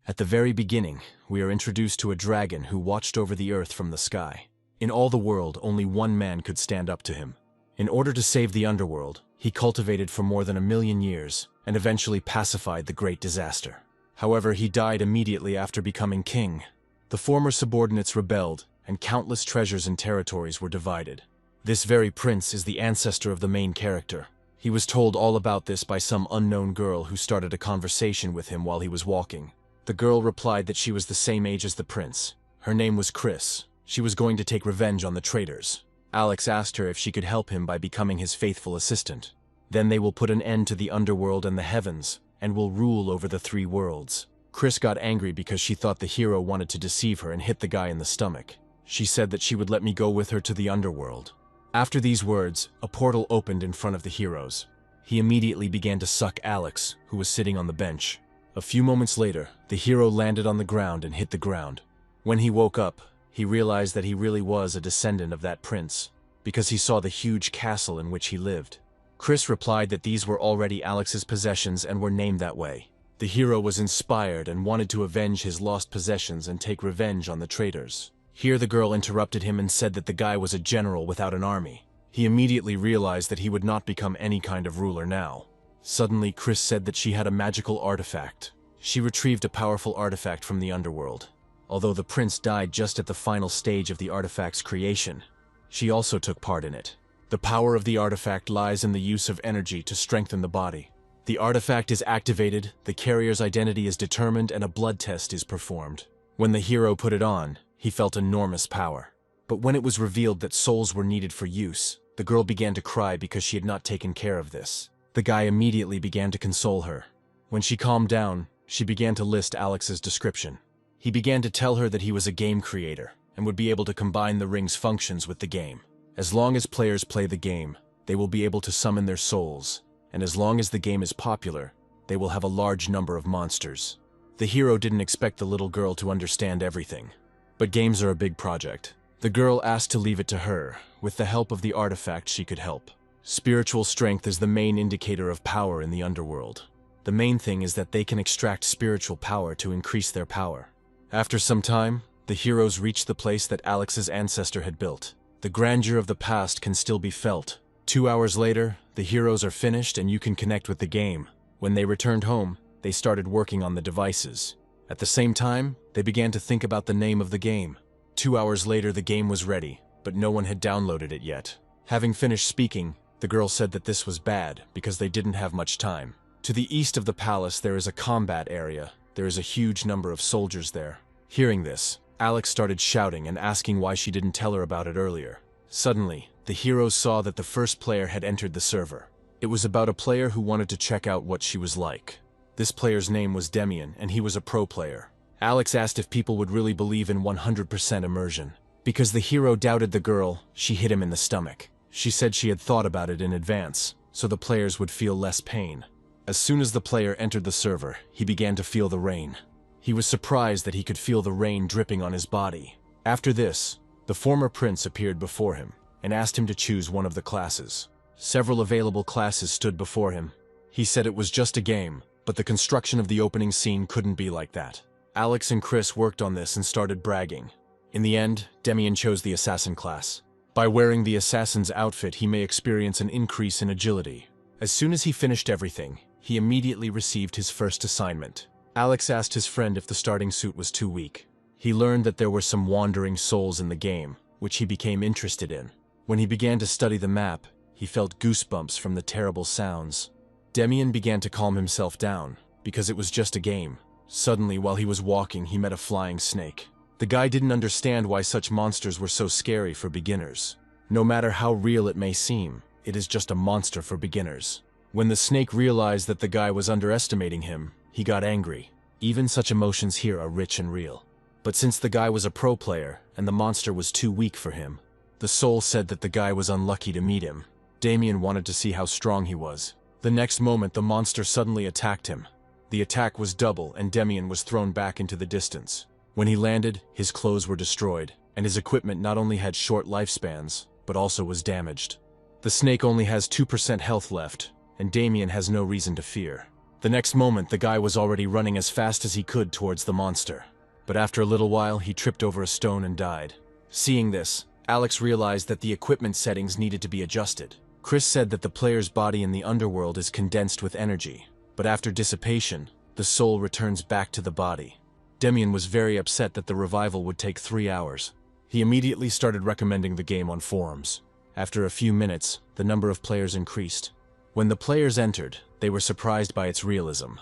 At the very beginning, we are introduced to a dragon who watched over the earth from the sky. In all the world, only one man could stand up to him. In order to save the underworld, he cultivated for more than 1,000,000 years and eventually pacified the great disaster. However, he died immediately after becoming king. The former subordinates rebelled, and countless treasures and territories were divided. This very prince is the ancestor of the main character. He was told all about this by some unknown girl who started a conversation with him while he was walking. The girl replied that she was the same age as the prince. Her name was Chris. She was going to take revenge on the traitors. Alex asked her if she could help him by becoming his faithful assistant. Then they will put an end to the underworld and the heavens, and will rule over the 3 worlds. Chris got angry because she thought the hero wanted to deceive her and hit the guy in the stomach. She said that she would let me go with her to the underworld. After these words, a portal opened in front of the heroes. He immediately began to suck Alex, who was sitting on the bench. A few moments later, the hero landed on the ground and hit the ground. When he woke up, he realized that he really was a descendant of that prince, because he saw the huge castle in which he lived. Chris replied that these were already Alex's possessions and were named that way. The hero was inspired and wanted to avenge his lost possessions and take revenge on the traitors. Here the girl interrupted him and said that the guy was a general without an army. He immediately realized that he would not become any kind of ruler now. Suddenly, Chris said that she had a magical artifact. She retrieved a powerful artifact from the underworld. Although the prince died just at the final stage of the artifact's creation, she also took part in it. The power of the artifact lies in the use of energy to strengthen the body. The artifact is activated, the carrier's identity is determined, and a blood test is performed. When the hero put it on, he felt enormous power. But when it was revealed that souls were needed for use, the girl began to cry because she had not taken care of this. The guy immediately began to console her. When she calmed down, she began to list Alex's description. He began to tell her that he was a game creator and would be able to combine the ring's functions with the game. As long as players play the game, they will be able to summon their souls, and as long as the game is popular, they will have a large number of monsters. The hero didn't expect the little girl to understand everything. But games are a big project. The girl asked to leave it to her. With the help of the artifact, she could help. Spiritual strength is the main indicator of power in the underworld. The main thing is that they can extract spiritual power to increase their power. After some time, the heroes reached the place that Alex's ancestor had built. The grandeur of the past can still be felt. 2 hours later, the heroes are finished and you can connect with the game. When they returned home, they started working on the devices. At the same time, they began to think about the name of the game. 2 hours later, the game was ready, but no one had downloaded it yet. Having finished speaking, the girl said that this was bad because they didn't have much time. To the east of the palace, there is a combat area. There is a huge number of soldiers there. Hearing this, Alex started shouting and asking why she didn't tell her about it earlier. Suddenly, the heroes saw that the first player had entered the server. It was about a player who wanted to check out what she was like. This player's name was Demian, and he was a pro player. Alex asked if people would really believe in 100% immersion. Because the hero doubted the girl, she hit him in the stomach. She said she had thought about it in advance, so the players would feel less pain. As soon as the player entered the server, he began to feel the rain. He was surprised that he could feel the rain dripping on his body. After this, the former prince appeared before him and asked him to choose one of the classes. Several available classes stood before him. He said it was just a game, but the construction of the opening scene couldn't be like that. Alex and Chris worked on this and started bragging. In the end, Demian chose the assassin class. By wearing the assassin's outfit, he may experience an increase in agility. As soon as he finished everything, he immediately received his first assignment. Alex asked his friend if the starting suit was too weak. He learned that there were some wandering souls in the game, which he became interested in. When he began to study the map, he felt goosebumps from the terrible sounds. Demian began to calm himself down, because it was just a game. Suddenly, while he was walking, he met a flying snake. The guy didn't understand why such monsters were so scary for beginners. No matter how real it may seem, it is just a monster for beginners. When the snake realized that the guy was underestimating him, he got angry. Even such emotions here are rich and real. But since the guy was a pro player, and the monster was too weak for him, the soul said that the guy was unlucky to meet him. Demian wanted to see how strong he was. The next moment, the monster suddenly attacked him. The attack was double, and Demian was thrown back into the distance. When he landed, his clothes were destroyed, and his equipment not only had short lifespans, but also was damaged. The snake only has 2% health left, and Demian has no reason to fear. The next moment, the guy was already running as fast as he could towards the monster. But after a little while, he tripped over a stone and died. Seeing this, Alex realized that the equipment settings needed to be adjusted. Chris said that the player's body in the underworld is condensed with energy, but after dissipation, the soul returns back to the body. Demian was very upset that the revival would take 3 hours. He immediately started recommending the game on forums. After a few minutes, the number of players increased. When the players entered, they were surprised by its realism.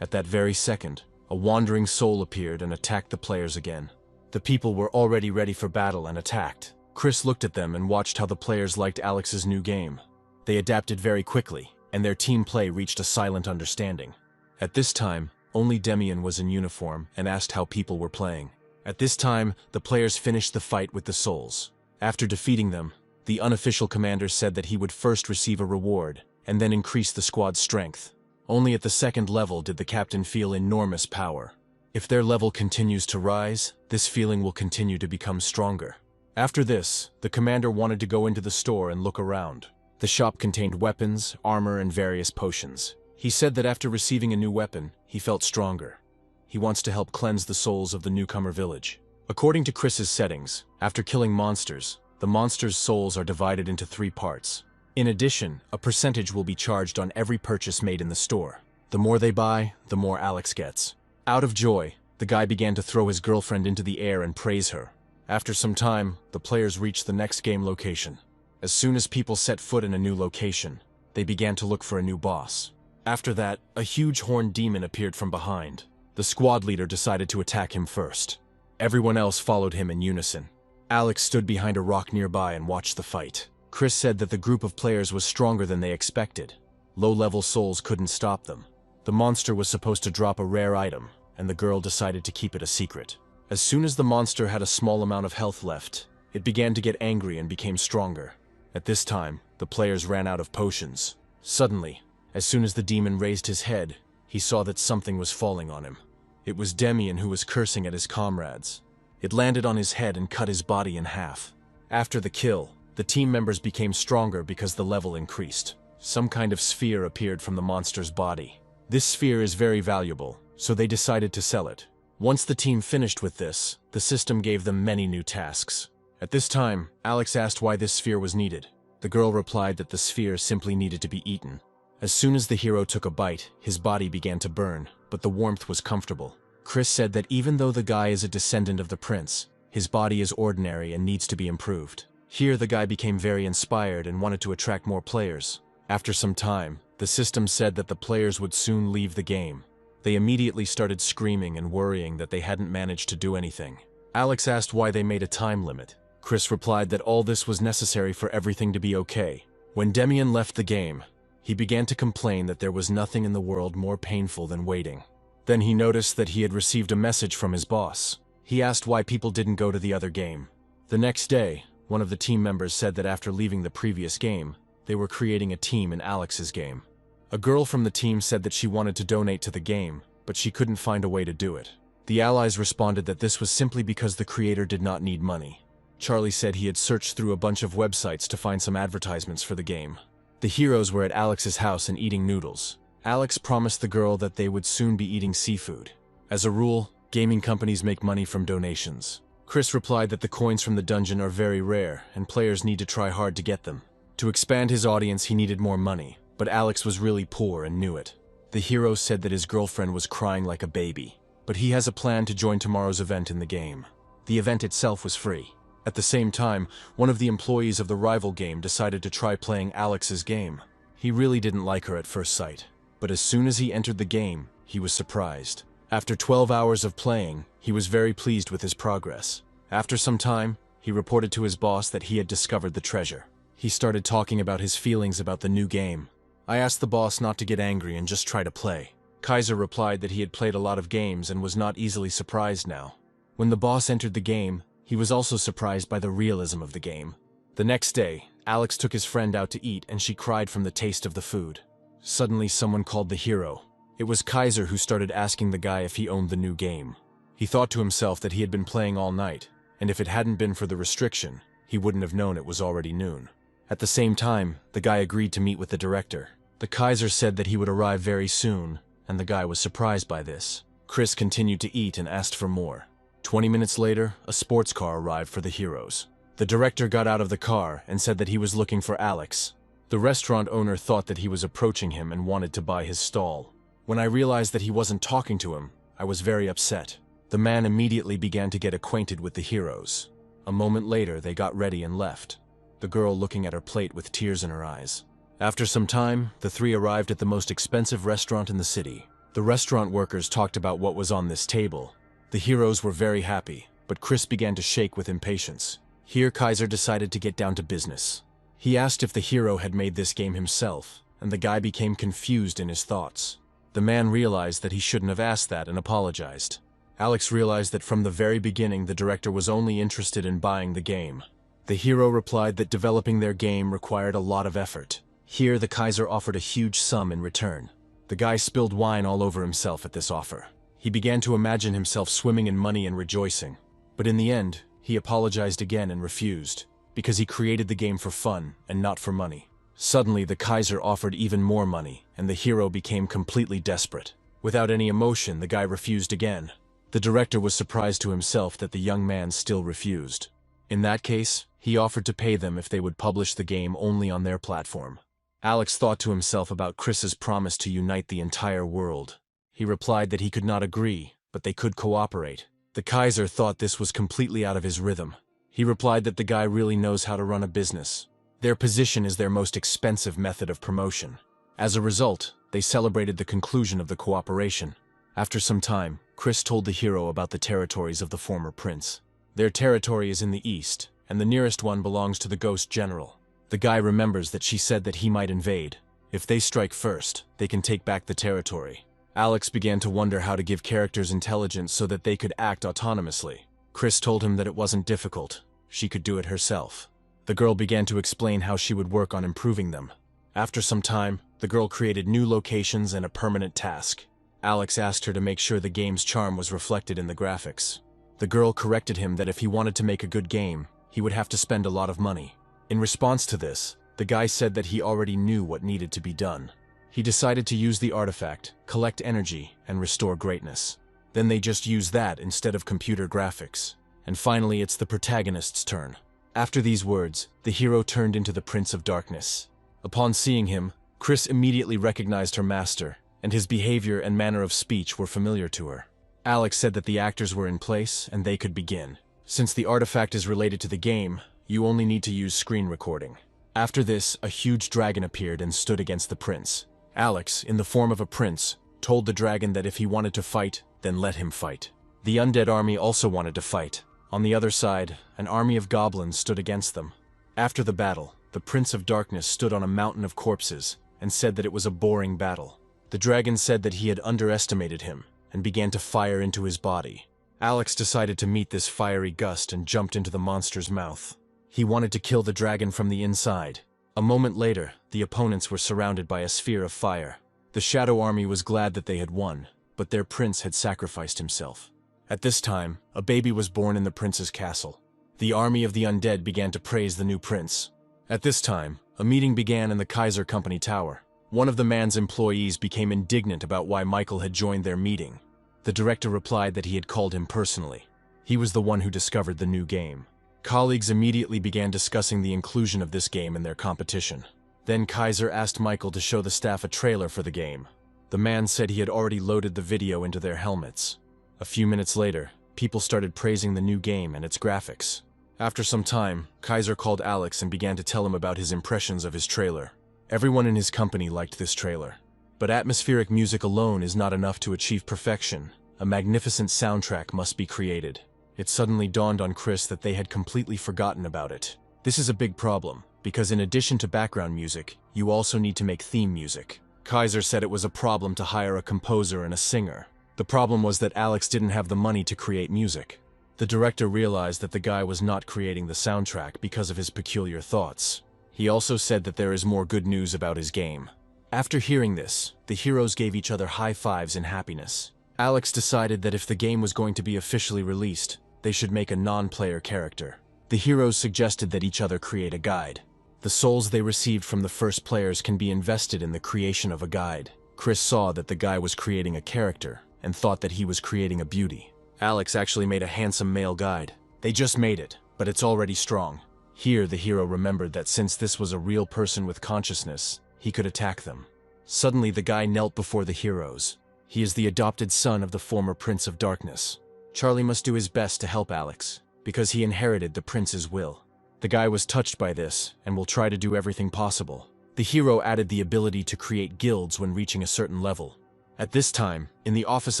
At that very second, a wandering soul appeared and attacked the players again. The people were already ready for battle and attacked. Chris looked at them and watched how the players liked Alex's new game. They adapted very quickly, and their team play reached a silent understanding. At this time, only Demian was in uniform and asked how people were playing. At this time, the players finished the fight with the souls. After defeating them, the unofficial commander said that he would first receive a reward, and then increase the squad's strength. Only at the second level did the captain feel enormous power. If their level continues to rise, this feeling will continue to become stronger. After this, the commander wanted to go into the store and look around. The shop contained weapons, armor, and various potions. He said that after receiving a new weapon, he felt stronger. He wants to help cleanse the souls of the newcomer village. According to Chris's settings, after killing monsters, the monsters' souls are divided into 3 parts. In addition, a percentage will be charged on every purchase made in the store. The more they buy, the more Alex gets. Out of joy, the guy began to throw his girlfriend into the air and praise her. After some time, the players reached the next game location. As soon as people set foot in a new location, they began to look for a new boss. After that, a huge horned demon appeared from behind. The squad leader decided to attack him first. Everyone else followed him in unison. Alex stood behind a rock nearby and watched the fight. Chris said that the group of players was stronger than they expected. Low-level souls couldn't stop them. The monster was supposed to drop a rare item, and the girl decided to keep it a secret. As soon as the monster had a small amount of health left, it began to get angry and became stronger. At this time, the players ran out of potions. Suddenly, as soon as the demon raised his head, he saw that something was falling on him. It was Demian, who was cursing at his comrades. It landed on his head and cut his body in half. After the kill, the team members became stronger because the level increased. Some kind of sphere appeared from the monster's body. This sphere is very valuable, so they decided to sell it. Once the team finished with this, the system gave them many new tasks. At this time, Alex asked why this sphere was needed. The girl replied that the sphere simply needed to be eaten. As soon as the hero took a bite, his body began to burn, but the warmth was comfortable. Chris said that even though the guy is a descendant of the prince, his body is ordinary and needs to be improved. Here the guy became very inspired and wanted to attract more players. After some time, the system said that the players would soon leave the game. They immediately started screaming and worrying that they hadn't managed to do anything. Alex asked why they made a time limit. Chris replied that all this was necessary for everything to be okay. When Demian left the game, he began to complain that there was nothing in the world more painful than waiting. Then he noticed that he had received a message from his boss. He asked why people didn't go to the other game. The next day, one of the team members said that after leaving the previous game, they were creating a team in Alex's game. A girl from the team said that she wanted to donate to the game, but she couldn't find a way to do it. The allies responded that this was simply because the creator did not need money. Charlie said he had searched through a bunch of websites to find some advertisements for the game. The heroes were at Alex's house and eating noodles. Alex promised the girl that they would soon be eating seafood. As a rule, gaming companies make money from donations. Chris replied that the coins from the dungeon are very rare, and players need to try hard to get them. To expand his audience, he needed more money, but Alex was really poor and knew it. The hero said that his girlfriend was crying like a baby, but he has a plan to join tomorrow's event in the game. The event itself was free. At the same time, one of the employees of the rival game decided to try playing Alex's game. He really didn't like her at first sight, but as soon as he entered the game, he was surprised. After 12 hours of playing, he was very pleased with his progress. After some time, he reported to his boss that he had discovered the treasure. He started talking about his feelings about the new game. I asked the boss not to get angry and just try to play. Kaiser replied that he had played a lot of games and was not easily surprised now. When the boss entered the game, he was also surprised by the realism of the game. The next day, Alex took his friend out to eat and she cried from the taste of the food. Suddenly, someone called the hero. It was Kaiser who started asking the guy if he owned the new game. He thought to himself that he had been playing all night, and if it hadn't been for the restriction, he wouldn't have known it was already noon. At the same time, the guy agreed to meet with the director. The Kaiser said that he would arrive very soon, and the guy was surprised by this. Chris continued to eat and asked for more. 20 minutes later, a sports car arrived for the heroes. The director got out of the car and said that he was looking for Alex. The restaurant owner thought that he was approaching him and wanted to buy his stall. When I realized that he wasn't talking to him, I was very upset. The man immediately began to get acquainted with the heroes. A moment later, they got ready and left, the girl looking at her plate with tears in her eyes. After some time, the three arrived at the most expensive restaurant in the city. The restaurant workers talked about what was on this table. The heroes were very happy, but Chris began to shake with impatience. Here, Kaiser decided to get down to business. He asked if the hero had made this game himself, and the guy became confused in his thoughts. The man realized that he shouldn't have asked that and apologized. Alex realized that from the very beginning the director was only interested in buying the game. The hero replied that developing their game required a lot of effort. Here, the Kaiser offered a huge sum in return. The guy spilled wine all over himself at this offer. He began to imagine himself swimming in money and rejoicing. But in the end, he apologized again and refused, because he created the game for fun and not for money. Suddenly, the Kaiser offered even more money, and the hero became completely desperate. Without any emotion, the guy refused again. The director was surprised to himself that the young man still refused. In that case, he offered to pay them if they would publish the game only on their platform. Alex thought to himself about Chris's promise to unite the entire world. He replied that he could not agree, but they could cooperate. The Kaiser thought this was completely out of his rhythm. He replied that the guy really knows how to run a business. Their position is their most expensive method of promotion. As a result, they celebrated the conclusion of the cooperation. After some time, Chris told the hero about the territories of the former prince. Their territory is in the east, and the nearest one belongs to the Ghost General. The guy remembers that she said that he might invade. If they strike first, they can take back the territory. Alex began to wonder how to give characters intelligence so that they could act autonomously. Chris told him that it wasn't difficult. She could do it herself. The girl began to explain how she would work on improving them. After some time, the girl created new locations and a permanent task. Alex asked her to make sure the game's charm was reflected in the graphics. The girl corrected him that if he wanted to make a good game, he would have to spend a lot of money. In response to this, the guy said that he already knew what needed to be done. He decided to use the artifact, collect energy, and restore greatness. Then they just use that instead of computer graphics. And finally, it's the protagonist's turn. After these words, the hero turned into the Prince of Darkness. Upon seeing him, Chris immediately recognized her master, and his behavior and manner of speech were familiar to her. Alex said that the actors were in place and they could begin. Since the artifact is related to the game, you only need to use screen recording. After this, a huge dragon appeared and stood against the prince. Alex, in the form of a prince, told the dragon that if he wanted to fight, then let him fight. The undead army also wanted to fight. On the other side, an army of goblins stood against them. After the battle, the Prince of Darkness stood on a mountain of corpses and said that it was a boring battle. The dragon said that he had underestimated him and began to fire into his body. Alex decided to meet this fiery gust and jumped into the monster's mouth. He wanted to kill the dragon from the inside. A moment later, the opponents were surrounded by a sphere of fire. The Shadow Army was glad that they had won, but their prince had sacrificed himself. At this time, a baby was born in the prince's castle. The army of the undead began to praise the new prince. At this time, a meeting began in the Kaiser Company Tower. One of the man's employees became indignant about why Michael had joined their meeting. The director replied that he had called him personally. He was the one who discovered the new game. Colleagues immediately began discussing the inclusion of this game in their competition. Then Kaiser asked Michael to show the staff a trailer for the game. The man said he had already loaded the video into their helmets. A few minutes later, people started praising the new game and its graphics. After some time, Kaiser called Alex and began to tell him about his impressions of his trailer. Everyone in his company liked this trailer. But atmospheric music alone is not enough to achieve perfection. A magnificent soundtrack must be created. It suddenly dawned on Chris that they had completely forgotten about it. This is a big problem, because in addition to background music, you also need to make theme music. Kaiser said it was a problem to hire a composer and a singer. The problem was that Alex didn't have the money to create music. The director realized that the guy was not creating the soundtrack because of his peculiar thoughts. He also said that there is more good news about his game. After hearing this, the heroes gave each other high fives in happiness. Alex decided that if the game was going to be officially released, they should make a non-player character. The heroes suggested that each other create a guide. The souls they received from the first players can be invested in the creation of a guide. Chris saw that the guy was creating a character and thought that he was creating a beauty. Alex actually made a handsome male guide. They just made it, but it's already strong. Here, the hero remembered that since this was a real person with consciousness, he could attack them. Suddenly, the guy knelt before the heroes. He is the adopted son of the former Prince of Darkness. Charlie must do his best to help Alex, because he inherited the prince's will. The guy was touched by this, and will try to do everything possible. The hero added the ability to create guilds when reaching a certain level. At this time, in the office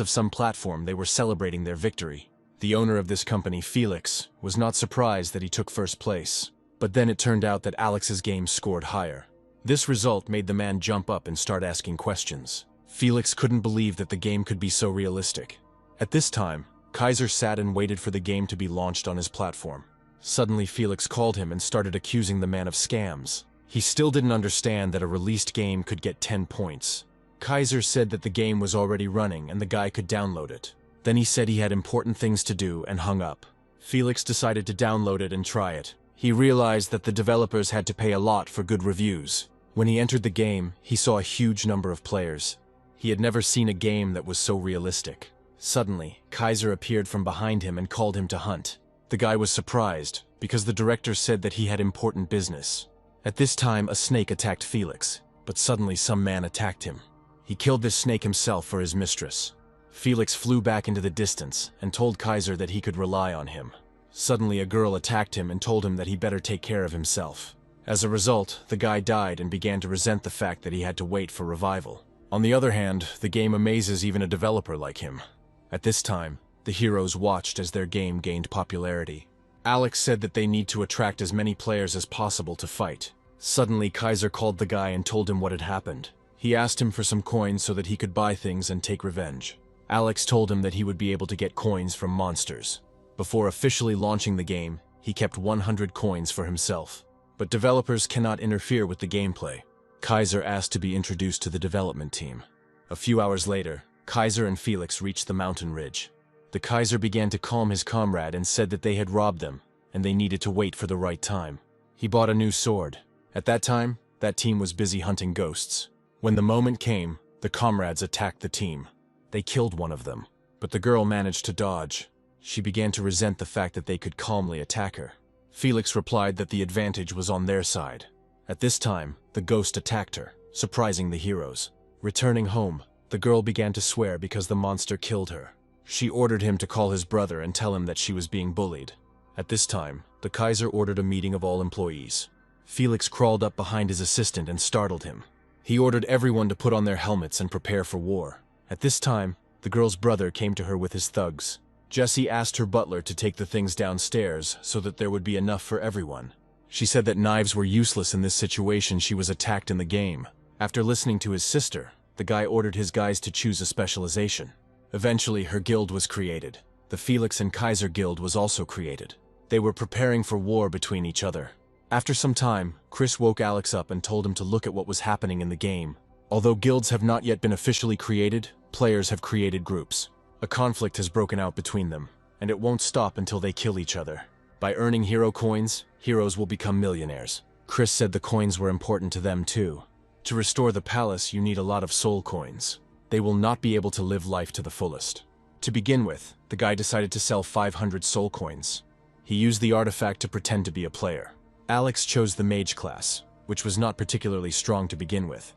of some platform, they were celebrating their victory. The owner of this company, Felix, was not surprised that he took first place. But then it turned out that Alex's game scored higher. This result made the man jump up and start asking questions. Felix couldn't believe that the game could be so realistic. At this time, Kaiser sat and waited for the game to be launched on his platform. Suddenly, Felix called him and started accusing the man of scams. He still didn't understand that a released game could get 10 points. Kaiser said that the game was already running and the guy could download it. Then he said he had important things to do and hung up. Felix decided to download it and try it. He realized that the developers had to pay a lot for good reviews. When he entered the game, he saw a huge number of players. He had never seen a game that was so realistic. Suddenly, Kaiser appeared from behind him and called him to hunt. The guy was surprised, because the director said that he had important business. At this time, a snake attacked Felix, but suddenly some man attacked him. He killed this snake himself for his mistress. Felix flew back into the distance and told Kaiser that he could rely on him. Suddenly, a girl attacked him and told him that he better take care of himself. As a result, the guy died and began to resent the fact that he had to wait for revival. On the other hand, the game amazes even a developer like him. At this time, the heroes watched as their game gained popularity. Alex said that they need to attract as many players as possible to fight. Suddenly, Kaiser called the guy and told him what had happened. He asked him for some coins so that he could buy things and take revenge. Alex told him that he would be able to get coins from monsters. Before officially launching the game, he kept 100 coins for himself. But developers cannot interfere with the gameplay. Kaiser asked to be introduced to the development team. A few hours later, Kaiser and Felix reached the mountain ridge. The Kaiser began to calm his comrade and said that they had robbed them, and they needed to wait for the right time. He bought a new sword. At that time, that team was busy hunting ghosts. When the moment came, the comrades attacked the team. They killed one of them, but the girl managed to dodge. She began to resent the fact that they could calmly attack her. Felix replied that the advantage was on their side. At this time, the ghost attacked her, surprising the heroes. Returning home, the girl began to swear because the monster killed her. She ordered him to call his brother and tell him that she was being bullied. At this time, the Kaiser ordered a meeting of all employees. Felix crawled up behind his assistant and startled him. He ordered everyone to put on their helmets and prepare for war. At this time, the girl's brother came to her with his thugs. Jessie asked her butler to take the things downstairs so that there would be enough for everyone. She said that knives were useless in this situation. She was attacked in the game. After listening to his sister, the guy ordered his guys to choose a specialization. Eventually, her guild was created. The Felix and Kaiser guild was also created. They were preparing for war between each other. After some time, Chris woke Alex up and told him to look at what was happening in the game. Although guilds have not yet been officially created, players have created groups. A conflict has broken out between them, and it won't stop until they kill each other. By earning hero coins, heroes will become millionaires. Chris said the coins were important to them too. To restore the palace, you need a lot of soul coins. They will not be able to live life to the fullest. To begin with, the guy decided to sell 500 soul coins. He used the artifact to pretend to be a player. Alex chose the mage class, which was not particularly strong to begin with,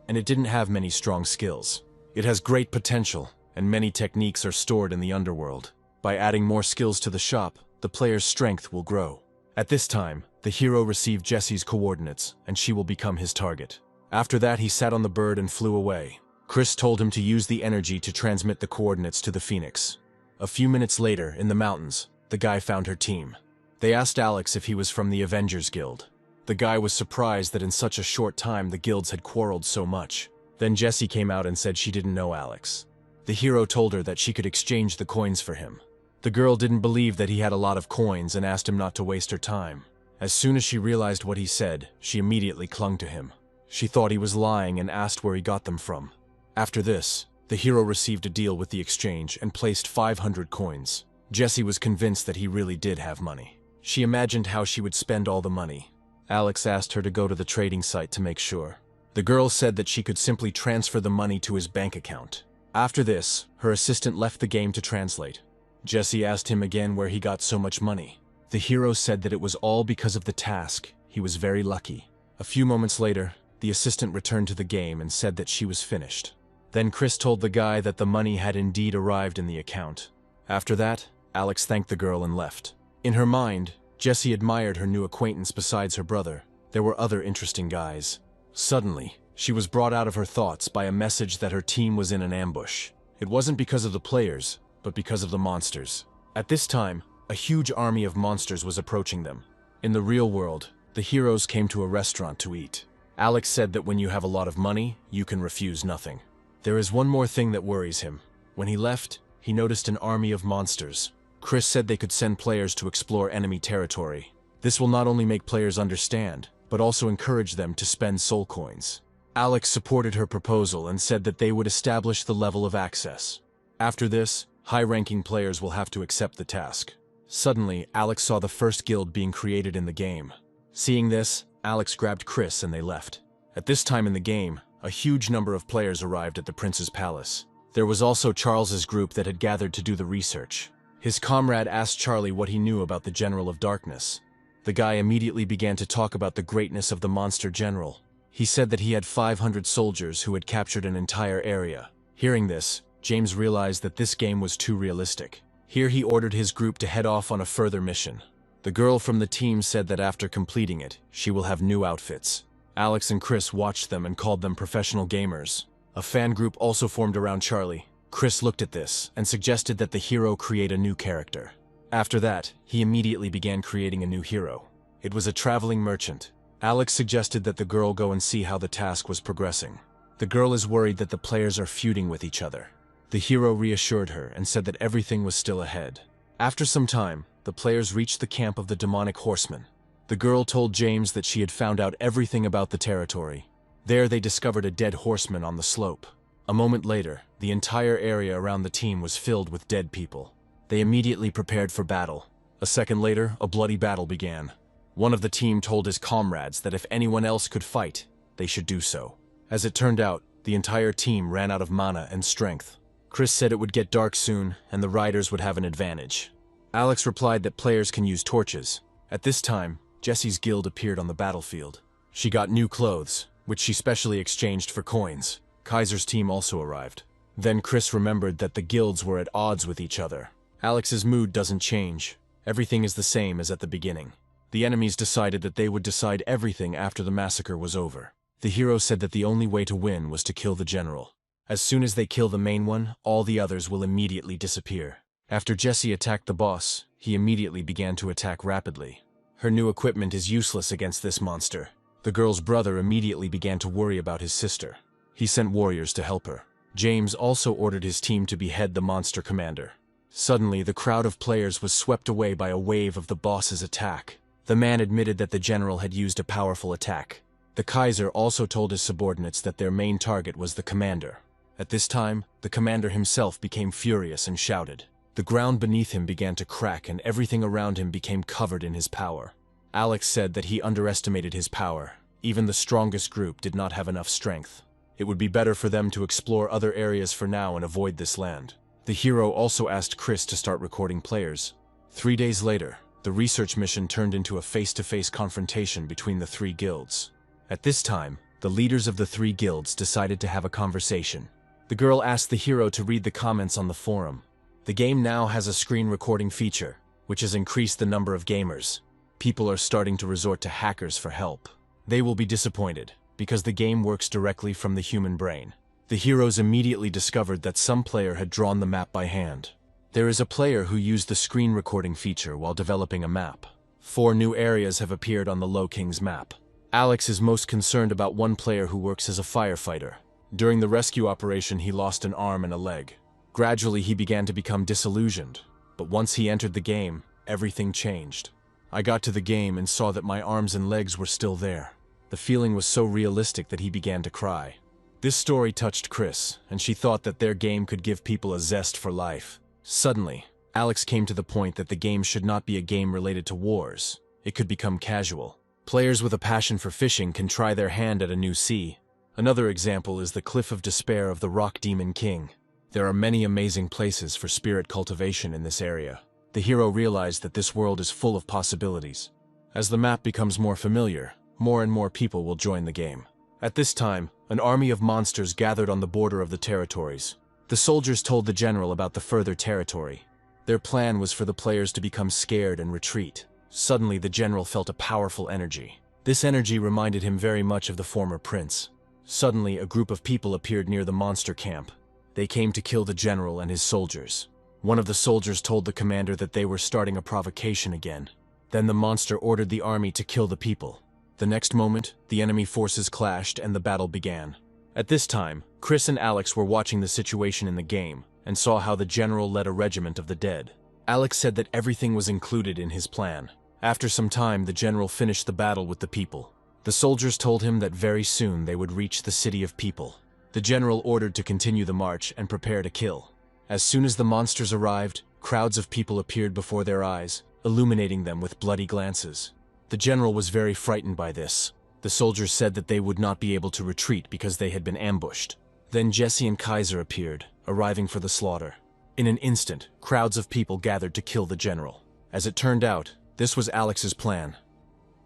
and it didn't have many strong skills. It has great potential, and many techniques are stored in the underworld. By adding more skills to the shop, the player's strength will grow. At this time, the hero received Jessie's coordinates, and she will become his target. After that, he sat on the bird and flew away. Chris told him to use the energy to transmit the coordinates to the Phoenix. A few minutes later, in the mountains, the guy found her team. They asked Alex if he was from the Avengers Guild. The guy was surprised that in such a short time the guilds had quarreled so much. Then Jessie came out and said she didn't know Alex. The hero told her that she could exchange the coins for him. The girl didn't believe that he had a lot of coins and asked him not to waste her time. As soon as she realized what he said, she immediately clung to him. She thought he was lying and asked where he got them from. After this, the hero received a deal with the exchange and placed 500 coins. Jessie was convinced that he really did have money. She imagined how she would spend all the money. Alex asked her to go to the trading site to make sure. The girl said that she could simply transfer the money to his bank account. After this, her assistant left the game to translate. Jesse asked him again where he got so much money. The hero said that it was all because of the task. He was very lucky. A few moments later, the assistant returned to the game and said that she was finished. Then Chris told the guy that the money had indeed arrived in the account. After that, Alex thanked the girl and left. In her mind, Jessie admired her new acquaintance besides her brother. There were other interesting guys. Suddenly, she was brought out of her thoughts by a message that her team was in an ambush. It wasn't because of the players, but because of the monsters. At this time, a huge army of monsters was approaching them. In the real world, the heroes came to a restaurant to eat. Alex said that when you have a lot of money, you can refuse nothing. There is one more thing that worries him. When he left, he noticed an army of monsters. Chris said they could send players to explore enemy territory. This will not only make players understand, but also encourage them to spend soul coins. Alex supported her proposal and said that they would establish the level of access. After this, high-ranking players will have to accept the task. Suddenly, Alex saw the first guild being created in the game. Seeing this, Alex grabbed Chris and they left. At this time in the game, a huge number of players arrived at the prince's palace. There was also Charles's group that had gathered to do the research. His comrade asked Charlie what he knew about the General of Darkness. The guy immediately began to talk about the greatness of the monster general. He said that he had 500 soldiers who had captured an entire area. Hearing this, James realized that this game was too realistic. Here he ordered his group to head off on a further mission. The girl from the team said that after completing it, she will have new outfits. Alex and Chris watched them and called them professional gamers. A fan group also formed around Charlie. Chris looked at this and suggested that the hero create a new character. After that, he immediately began creating a new hero. It was a traveling merchant. Alex suggested that the girl go and see how the task was progressing. The girl is worried that the players are feuding with each other. The hero reassured her and said that everything was still ahead. After some time, the players reached the camp of the demonic horsemen. The girl told James that she had found out everything about the territory. There they discovered a dead horseman on the slope. A moment later, the entire area around the team was filled with dead people. They immediately prepared for battle. A second later, a bloody battle began. One of the team told his comrades that if anyone else could fight, they should do so. As it turned out, the entire team ran out of mana and strength. Chris said it would get dark soon, and the riders would have an advantage. Alex replied that players can use torches. At this time, Jessie's guild appeared on the battlefield. She got new clothes, which she specially exchanged for coins. Kaiser's team also arrived. Then Chris remembered that the guilds were at odds with each other. Alex's mood doesn't change. Everything is the same as at the beginning. The enemies decided that they would decide everything after the massacre was over. The hero said that the only way to win was to kill the general. As soon as they kill the main one, all the others will immediately disappear. After Jessie attacked the boss, he immediately began to attack rapidly. Her new equipment is useless against this monster. The girl's brother immediately began to worry about his sister. He sent warriors to help her. James also ordered his team to behead the monster commander. Suddenly, the crowd of players was swept away by a wave of the boss's attack. The man admitted that the general had used a powerful attack. The Kaiser also told his subordinates that their main target was the commander. At this time, the commander himself became furious and shouted. The ground beneath him began to crack and everything around him became covered in his power. Alex said that he underestimated his power. Even the strongest group did not have enough strength. It would be better for them to explore other areas for now and avoid this land. The hero also asked Chris to start recording players. 3 days later, the research mission turned into a face-to-face confrontation between the three guilds. At this time, the leaders of the three guilds decided to have a conversation. The girl asked the hero to read the comments on the forum. The game now has a screen recording feature, which has increased the number of gamers. People are starting to resort to hackers for help. They will be disappointed, because the game works directly from the human brain. The heroes immediately discovered that some player had drawn the map by hand. There is a player who used the screen recording feature while developing a map. 4 new areas have appeared on the Low King's map. Alex is most concerned about one player who works as a firefighter. During the rescue operation, he lost an arm and a leg. Gradually, he began to become disillusioned, but once he entered the game, everything changed. I got to the game and saw that my arms and legs were still there. The feeling was so realistic that he began to cry. This story touched Chris, and she thought that their game could give people a zest for life. Suddenly, Alex came to the point that the game should not be a game related to wars. It could become casual. Players with a passion for fishing can try their hand at a new sea. Another example is the Cliff of Despair of the Rock Demon King. There are many amazing places for spirit cultivation in this area. The hero realized that this world is full of possibilities. As the map becomes more familiar, more and more people will join the game. At this time, an army of monsters gathered on the border of the territories. The soldiers told the general about the further territory. Their plan was for the players to become scared and retreat. Suddenly, the general felt a powerful energy. This energy reminded him very much of the former prince. Suddenly, a group of people appeared near the monster camp. They came to kill the general and his soldiers. One of the soldiers told the commander that they were starting a provocation again. Then the monster ordered the army to kill the people. The next moment, the enemy forces clashed and the battle began. At this time, Chris and Alex were watching the situation in the game and saw how the general led a regiment of the dead. Alex said that everything was included in his plan. After some time, the general finished the battle with the people. The soldiers told him that very soon they would reach the city of people. The general ordered to continue the march and prepare to kill. As soon as the monsters arrived, crowds of people appeared before their eyes, illuminating them with bloody glances. The general was very frightened by this. The soldiers said that they would not be able to retreat because they had been ambushed. Then Jesse and Kaiser appeared, arriving for the slaughter. In an instant, crowds of people gathered to kill the general. As it turned out, this was Alex's plan.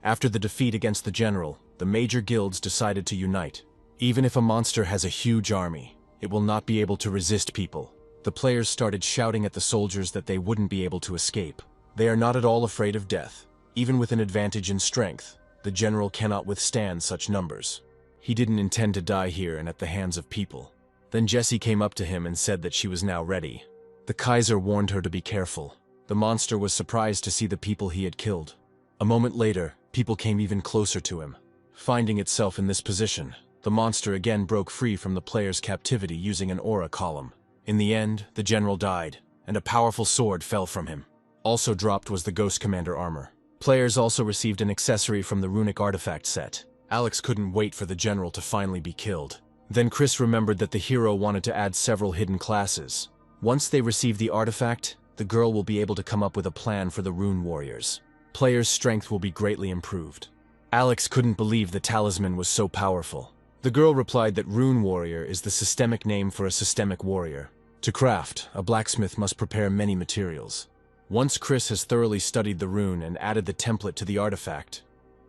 After the defeat against the general, the major guilds decided to unite. Even if a monster has a huge army, it will not be able to resist people. The players started shouting at the soldiers that they wouldn't be able to escape. They are not at all afraid of death. Even with an advantage in strength, the general cannot withstand such numbers. He didn't intend to die here and at the hands of people. Then Jessie came up to him and said that she was now ready. The Kaiser warned her to be careful. The monster was surprised to see the people he had killed. A moment later, people came even closer to him. Finding itself in this position, the monster again broke free from the player's captivity using an aura column. In the end, the general died, and a powerful sword fell from him. Also dropped was the Ghost Commander armor. Players also received an accessory from the runic artifact set. Alex couldn't wait for the general to finally be killed. Then Chris remembered that the hero wanted to add several hidden classes. Once they receive the artifact, the girl will be able to come up with a plan for the rune warriors. Players' strength will be greatly improved. Alex couldn't believe the talisman was so powerful. The girl replied that rune warrior is the systemic name for a systemic warrior. To craft, a blacksmith must prepare many materials. Once Chris has thoroughly studied the rune and added the template to the artifact,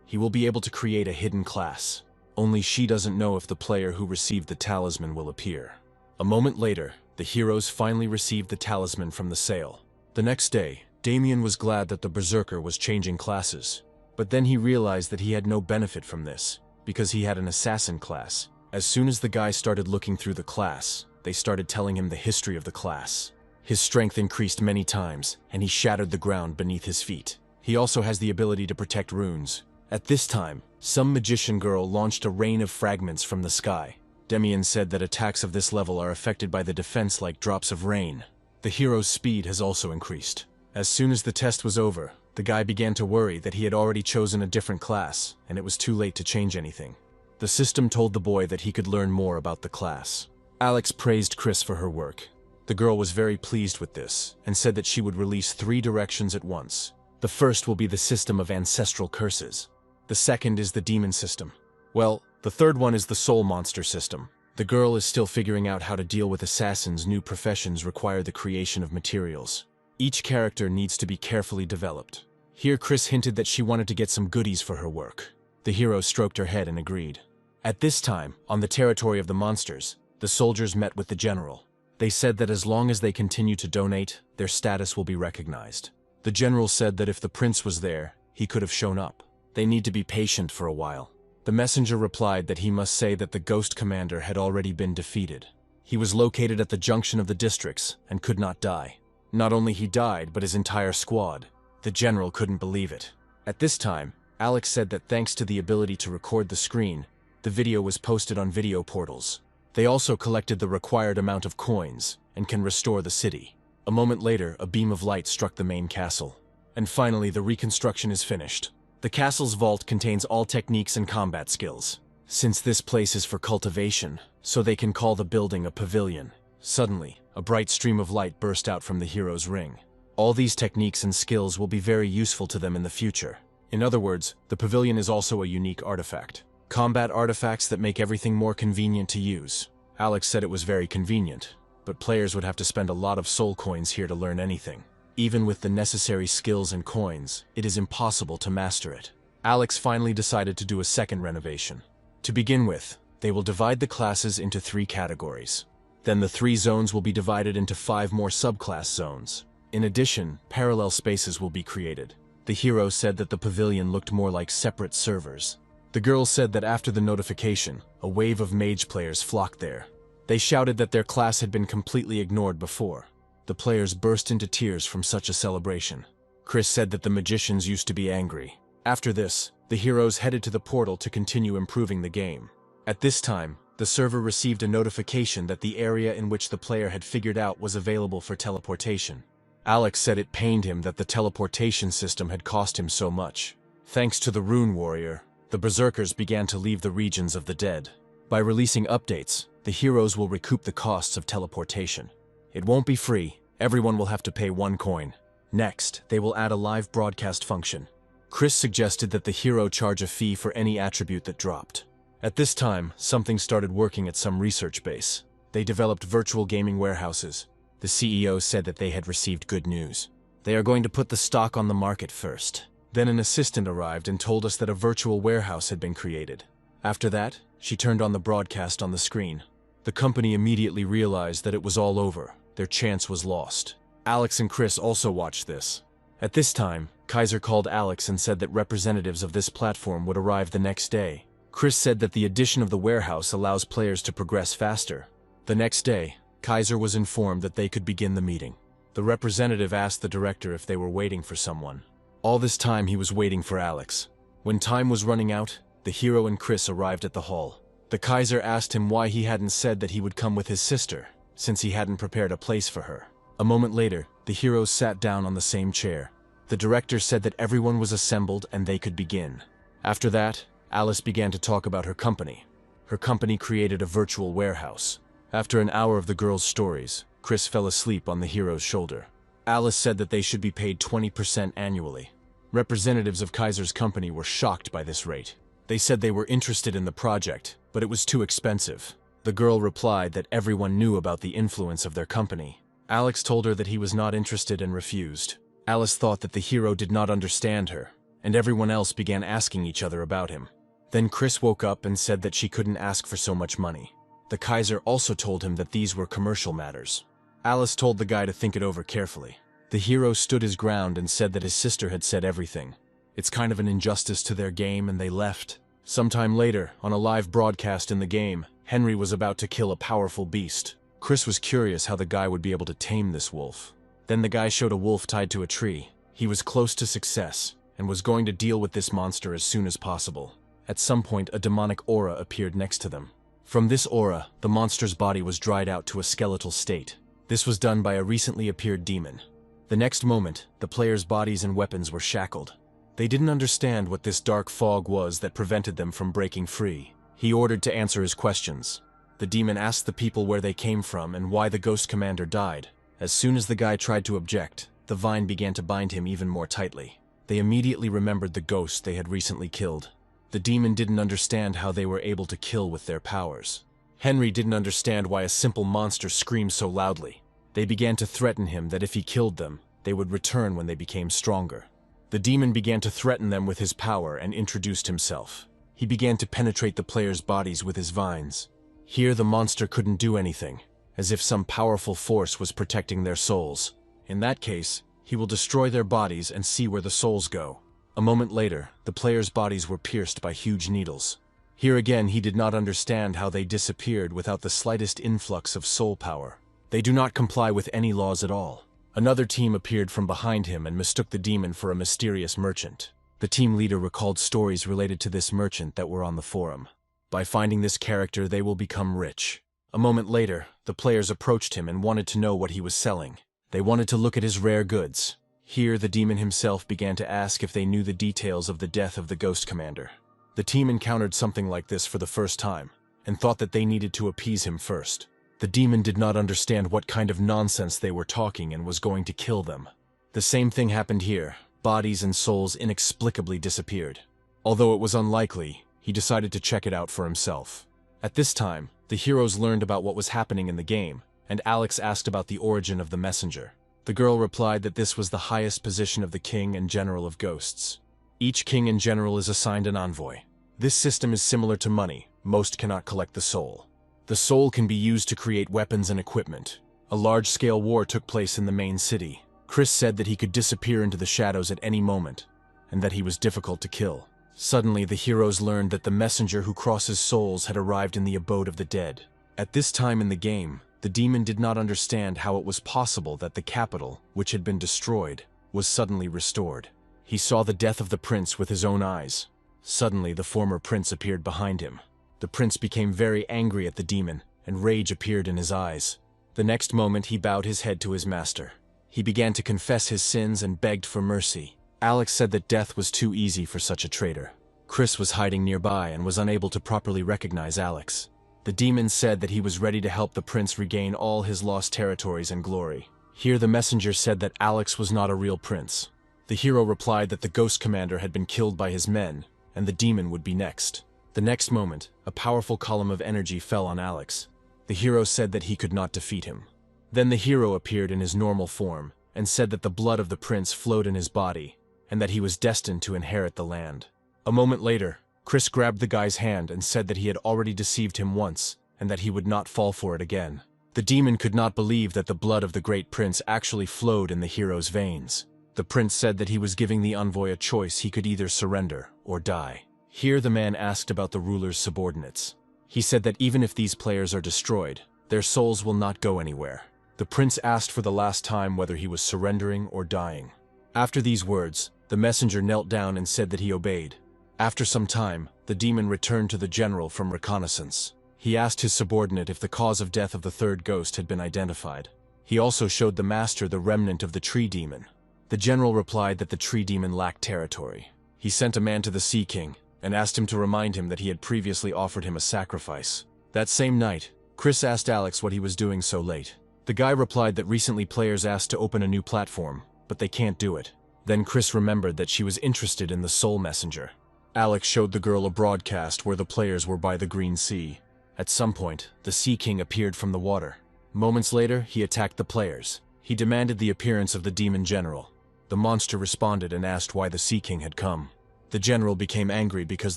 he will be able to create a hidden class. Only she doesn't know if the player who received the talisman will appear. A moment later, the heroes finally received the talisman from the sale. The next day, Damien was glad that the berserker was changing classes. But then he realized that he had no benefit from this, because he had an assassin class. As soon as the guy started looking through the class, they started telling him the history of the class. His strength increased many times, and he shattered the ground beneath his feet. He also has the ability to protect runes. At this time, some magician girl launched a rain of fragments from the sky. Damien said that attacks of this level are affected by the defense like drops of rain. The hero's speed has also increased. As soon as the test was over, the guy began to worry that he had already chosen a different class, and it was too late to change anything. The system told the boy that he could learn more about the class. Alex praised Chris for her work. The girl was very pleased with this, and said that she would release 3 directions at once. The first will be the system of ancestral curses. The second is the demon system. Well, the third one is the soul monster system. The girl is still figuring out how to deal with assassins. New professions require the creation of materials. Each character needs to be carefully developed. Here Chris hinted that she wanted to get some goodies for her work. The hero stroked her head and agreed. At this time, on the territory of the monsters, the soldiers met with the general. They said that as long as they continue to donate, their status will be recognized. The general said that if the prince was there, he could have shown up. They need to be patient for a while. The messenger replied that he must say that the ghost commander had already been defeated. He was located at the junction of the districts and could not die. Not only he died, but his entire squad. The general couldn't believe it. At this time, Alex said that thanks to the ability to record the screen, the video was posted on video portals. They also collected the required amount of coins and can restore the city. A moment later, a beam of light struck the main castle. And finally, the reconstruction is finished. The castle's vault contains all techniques and combat skills. Since this place is for cultivation, so they can call the building a pavilion. Suddenly, a bright stream of light burst out from the hero's ring. All these techniques and skills will be very useful to them in the future. In other words, the pavilion is also a unique artifact. Combat artifacts that make everything more convenient to use. Alex said it was very convenient, but players would have to spend a lot of soul coins here to learn anything. Even with the necessary skills and coins, it is impossible to master it. Alex finally decided to do a second renovation. To begin with, they will divide the classes into 3 categories. Then the 3 zones will be divided into 5 more subclass zones. In addition, parallel spaces will be created. The hero said that the pavilion looked more like separate servers. The girl said that after the notification, a wave of mage players flocked there. They shouted that their class had been completely ignored before. The players burst into tears from such a celebration. Chris said that the magicians used to be angry. After this, the heroes headed to the portal to continue improving the game. At this time, the server received a notification that the area in which the player had figured out was available for teleportation. Alex said it pained him that the teleportation system had cost him so much. Thanks to the Rune Warrior, the Berserkers began to leave the regions of the dead. By releasing updates, the heroes will recoup the costs of teleportation. It won't be free, everyone will have to pay 1 coin. Next, they will add a live broadcast function. Chris suggested that the hero charge a fee for any attribute that dropped. At this time, something started working at some research base. They developed virtual gaming warehouses. The CEO said that they had received good news. They are going to put the stock on the market first. Then an assistant arrived and told us that a virtual warehouse had been created. After that, she turned on the broadcast on the screen. The company immediately realized that it was all over. Their chance was lost. Alex and Chris also watched this. At this time, Kaiser called Alex and said that representatives of this platform would arrive the next day. Chris said that the addition of the warehouse allows players to progress faster. The next day, Kaiser was informed that they could begin the meeting. The representative asked the director if they were waiting for someone. All this time he was waiting for Alex. When time was running out, the hero and Chris arrived at the hall. The Kaiser asked him why he hadn't said that he would come with his sister, since he hadn't prepared a place for her. A moment later, the heroes sat down on the same chair. The director said that everyone was assembled and they could begin. After that, Alice began to talk about her company. Her company created a virtual warehouse. After an hour of the girls' stories, Chris fell asleep on the hero's shoulder. Alice said that they should be paid 20% annually. Representatives of Kaiser's company were shocked by this rate. They said they were interested in the project, but it was too expensive. The girl replied that everyone knew about the influence of their company. Alex told her that he was not interested and refused. Alice thought that the hero did not understand her, and everyone else began asking each other about him. Then Chris woke up and said that she couldn't ask for so much money. The Kaiser also told him that these were commercial matters. Alice told the guy to think it over carefully. The hero stood his ground and said that his sister had said everything. It's kind of an injustice to their game and they left. Sometime later, on a live broadcast in the game, Henry was about to kill a powerful beast. Chris was curious how the guy would be able to tame this wolf. Then the guy showed a wolf tied to a tree. He was close to success, and was going to deal with this monster as soon as possible. At some point, a demonic aura appeared next to them. From this aura, the monster's body was dried out to a skeletal state. This was done by a recently appeared demon. The next moment, the players' bodies and weapons were shackled. They didn't understand what this dark fog was that prevented them from breaking free. He ordered to answer his questions. The demon asked the people where they came from and why the ghost commander died. As soon as the guy tried to object, the vine began to bind him even more tightly. They immediately remembered the ghost they had recently killed. The demon didn't understand how they were able to kill with their powers. Henry didn't understand why a simple monster screamed so loudly. They began to threaten him that if he killed them, they would return when they became stronger. The demon began to threaten them with his power and introduced himself. He began to penetrate the players' bodies with his vines. Here the monster couldn't do anything, as if some powerful force was protecting their souls. In that case, he will destroy their bodies and see where the souls go. A moment later, the players' bodies were pierced by huge needles. Here again, he did not understand how they disappeared without the slightest influx of soul power. They do not comply with any laws at all. Another team appeared from behind him and mistook the demon for a mysterious merchant. The team leader recalled stories related to this merchant that were on the forum. By finding this character, they will become rich. A moment later, the players approached him and wanted to know what he was selling. They wanted to look at his rare goods. Here, the demon himself began to ask if they knew the details of the death of the Ghost Commander. The team encountered something like this for the first time, and thought that they needed to appease him first. The demon did not understand what kind of nonsense they were talking and was going to kill them. The same thing happened here. Bodies and souls inexplicably disappeared. Although it was unlikely, he decided to check it out for himself. At this time, the heroes learned about what was happening in the game, and Alex asked about the origin of the messenger. The girl replied that this was the highest position of the king and general of ghosts. Each king and general is assigned an envoy. This system is similar to money. Most cannot collect the soul. The soul can be used to create weapons and equipment. A large-scale war took place in the main city. Chris said that he could disappear into the shadows at any moment, and that he was difficult to kill. Suddenly, the heroes learned that the messenger who crosses souls had arrived in the abode of the dead. At this time in the game, the demon did not understand how it was possible that the capital, which had been destroyed, was suddenly restored. He saw the death of the prince with his own eyes. Suddenly, the former prince appeared behind him. The prince became very angry at the demon, and rage appeared in his eyes. The next moment, he bowed his head to his master. He began to confess his sins and begged for mercy. Alex said that death was too easy for such a traitor. Chris was hiding nearby and was unable to properly recognize Alex. The demon said that he was ready to help the prince regain all his lost territories and glory. Here the messenger said that Alex was not a real prince. The hero replied that the ghost commander had been killed by his men, and the demon would be next. The next moment, a powerful column of energy fell on Alex. The hero said that he could not defeat him. Then the hero appeared in his normal form, and said that the blood of the prince flowed in his body, and that he was destined to inherit the land. A moment later, Chris grabbed the guy's hand and said that he had already deceived him once, and that he would not fall for it again. The demon could not believe that the blood of the great prince actually flowed in the hero's veins. The prince said that he was giving the envoy a choice: he could either surrender or die. Here the man asked about the ruler's subordinates. He said that even if these players are destroyed, their souls will not go anywhere. The prince asked for the last time whether he was surrendering or dying. After these words, the messenger knelt down and said that he obeyed. After some time, the demon returned to the general from reconnaissance. He asked his subordinate if the cause of death of the third ghost had been identified. He also showed the master the remnant of the tree demon. The general replied that the tree demon lacked territory. He sent a man to the Sea King and asked him to remind him that he had previously offered him a sacrifice. That same night, Chris asked Alex what he was doing so late. The guy replied that recently players asked to open a new platform, but they can't do it. Then Chris remembered that she was interested in the soul messenger. Alex showed the girl a broadcast where the players were by the Green Sea. At some point, the Sea King appeared from the water. Moments later, he attacked the players. He demanded the appearance of the demon general. The monster responded and asked why the Sea King had come. The general became angry because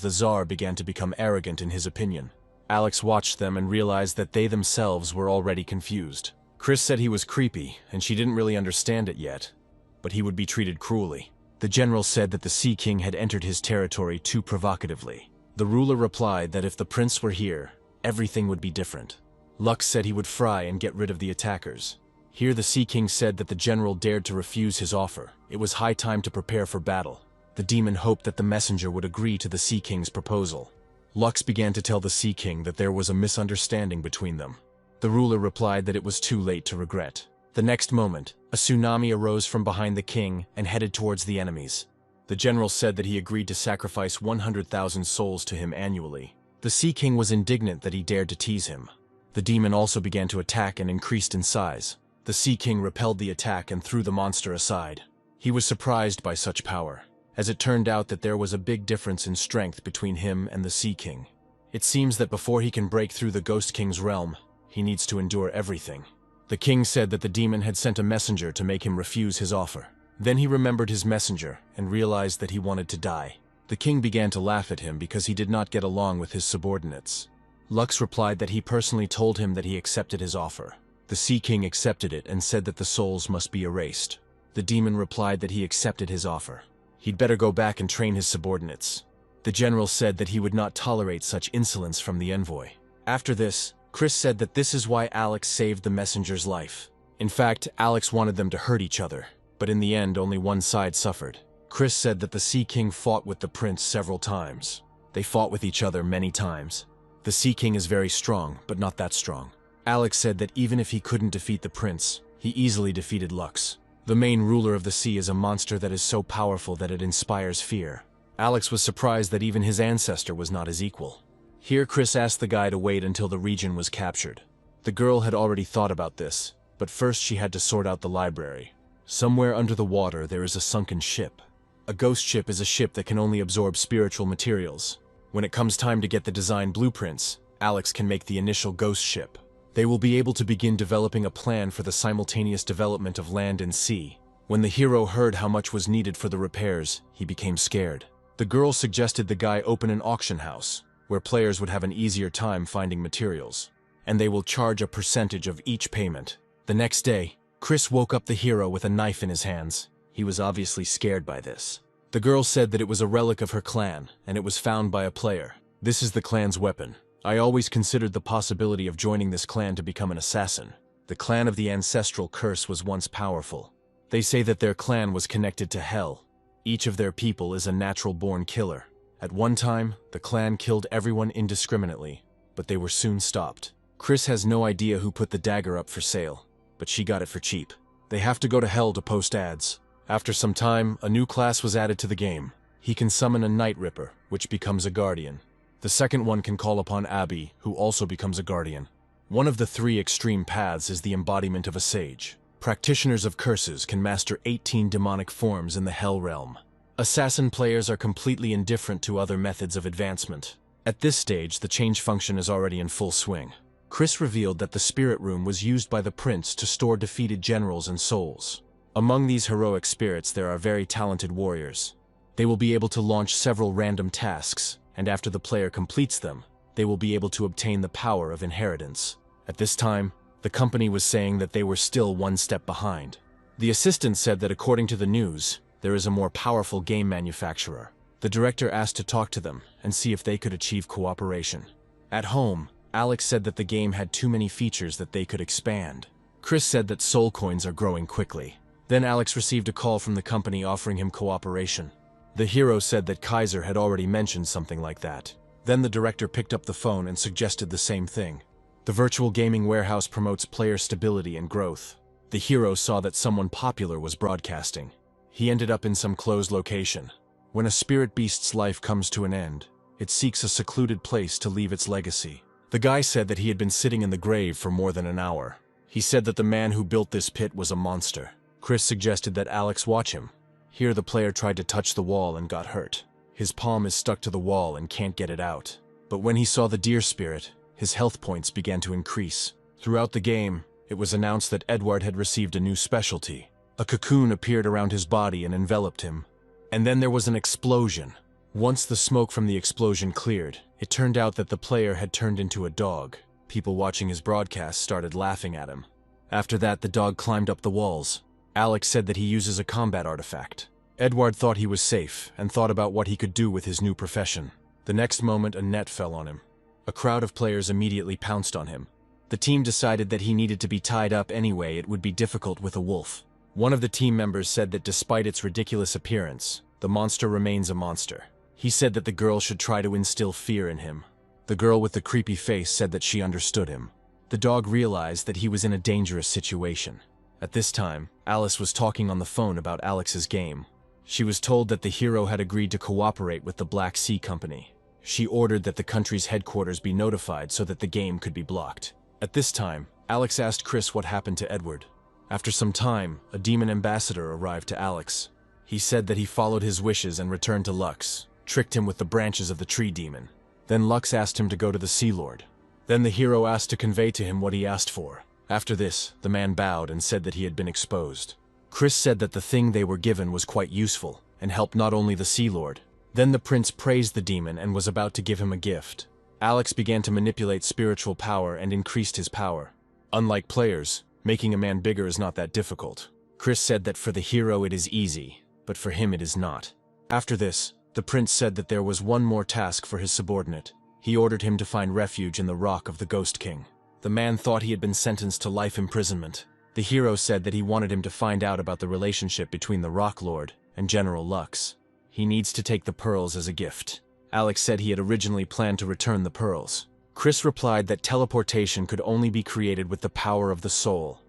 the Tsar began to become arrogant in his opinion. Alex watched them and realized that they themselves were already confused. Chris said he was creepy, and she didn't really understand it yet, but he would be treated cruelly. The general said that the Sea King had entered his territory too provocatively. The ruler replied that if the prince were here, everything would be different. Lux said he would fry and get rid of the attackers. Here the Sea King said that the general dared to refuse his offer. It was high time to prepare for battle. The demon hoped that the messenger would agree to the Sea King's proposal. Lux began to tell the Sea King that there was a misunderstanding between them. The ruler replied that it was too late to regret. The next moment, a tsunami arose from behind the king and headed towards the enemies. The general said that he agreed to sacrifice 100,000 souls to him annually. The Sea King was indignant that he dared to tease him. The demon also began to attack and increased in size. The Sea King repelled the attack and threw the monster aside. He was surprised by such power, as it turned out that there was a big difference in strength between him and the Sea King. It seems that before he can break through the Ghost King's realm, he needs to endure everything. The king said that the demon had sent a messenger to make him refuse his offer. Then he remembered his messenger and realized that he wanted to die. The king began to laugh at him because he did not get along with his subordinates. Lux replied that he personally told him that he accepted his offer. The Sea King accepted it and said that the souls must be erased. The demon replied that he accepted his offer. He'd better go back and train his subordinates. The general said that he would not tolerate such insolence from the envoy. After this, Chris said that this is why Alex saved the messenger's life. In fact, Alex wanted them to hurt each other, but in the end only one side suffered. Chris said that the Sea King fought with the prince several times. They fought with each other many times. The Sea King is very strong, but not that strong. Alex said that even if he couldn't defeat the prince, he easily defeated Lux. The main ruler of the sea is a monster that is so powerful that it inspires fear. Alex was surprised that even his ancestor was not his equal. Here Chris asked the guy to wait until the region was captured. The girl had already thought about this, but first she had to sort out the library. Somewhere under the water there is a sunken ship. A ghost ship is a ship that can only absorb spiritual materials. When it comes time to get the design blueprints, Alex can make the initial ghost ship. They will be able to begin developing a plan for the simultaneous development of land and sea. When the hero heard how much was needed for the repairs, he became scared. The girl suggested the guy open an auction house, where players would have an easier time finding materials, and they will charge a percentage of each payment. The next day, Chris woke up the hero with a knife in his hands. He was obviously scared by this. The girl said that it was a relic of her clan, and it was found by a player. This is the clan's weapon. I always considered the possibility of joining this clan to become an assassin. The clan of the ancestral curse was once powerful. They say that their clan was connected to hell. Each of their people is a natural-born killer. At one time, the clan killed everyone indiscriminately, but they were soon stopped. Chris has no idea who put the dagger up for sale, but she got it for cheap. They have to go to hell to post ads. After some time, a new class was added to the game. He can summon a Night Ripper, which becomes a guardian. The second one can call upon Abby, who also becomes a guardian. One of the three extreme paths is the embodiment of a sage. Practitioners of curses can master 18 demonic forms in the Hell realm. Assassin players are completely indifferent to other methods of advancement. At this stage, the change function is already in full swing. Chris revealed that the spirit room was used by the prince to store defeated generals and souls. Among these heroic spirits, there are very talented warriors. They will be able to launch several random tasks, and after the player completes them, they will be able to obtain the power of inheritance. At this time, the company was saying that they were still one step behind. The assistant said that according to the news, there is a more powerful game manufacturer. The director asked to talk to them and see if they could achieve cooperation. At home, Alex said that the game had too many features that they could expand. Chris said that soul coins are growing quickly. Then Alex received a call from the company offering him cooperation. The hero said that Kaiser had already mentioned something like that. Then the director picked up the phone and suggested the same thing. The virtual gaming warehouse promotes player stability and growth. The hero saw that someone popular was broadcasting. He ended up in some closed location. When a spirit beast's life comes to an end, it seeks a secluded place to leave its legacy. The guy said that he had been sitting in the grave for more than an hour. He said that the man who built this pit was a monster. Chris suggested that Alex watch him. Here the player tried to touch the wall and got hurt. His palm is stuck to the wall and can't get it out. But when he saw the deer spirit, his health points began to increase. Throughout the game, it was announced that Edward had received a new specialty. A cocoon appeared around his body and enveloped him. And then there was an explosion. Once the smoke from the explosion cleared, it turned out that the player had turned into a dog. People watching his broadcast started laughing at him. After that, the dog climbed up the walls. Alex said that he uses a combat artifact. Edward thought he was safe and thought about what he could do with his new profession. The next moment, a net fell on him. A crowd of players immediately pounced on him. The team decided that he needed to be tied up anyway. It would be difficult with a wolf. One of the team members said that despite its ridiculous appearance, the monster remains a monster. He said that the girl should try to instill fear in him. The girl with the creepy face said that she understood him. The dog realized that he was in a dangerous situation. At this time, Alice was talking on the phone about Alex's game. She was told that the hero had agreed to cooperate with the Black Sea Company. She ordered that the country's headquarters be notified so that the game could be blocked. At this time, Alex asked Chris what happened to Edward. After some time, a demon ambassador arrived to Alex. He said that he followed his wishes and returned to Lux, tricked him with the branches of the tree demon. Then Lux asked him to go to the Sea Lord. Then the hero asked to convey to him what he asked for. After this, the man bowed and said that he had been exposed. Chris said that the thing they were given was quite useful and helped not only the Sea Lord. Then the prince praised the demon and was about to give him a gift. Alex began to manipulate spiritual power and increased his power. Unlike players, making a man bigger is not that difficult. Chris said that for the hero it is easy, but for him it is not. After this, the prince said that there was one more task for his subordinate. He ordered him to find refuge in the rock of the Ghost King. The man thought he had been sentenced to life imprisonment. The hero said that he wanted him to find out about the relationship between the Rock Lord and General Lux. He needs to take the pearls as a gift. Alex said he had originally planned to return the pearls. Chris replied that teleportation could only be created with the power of the soul,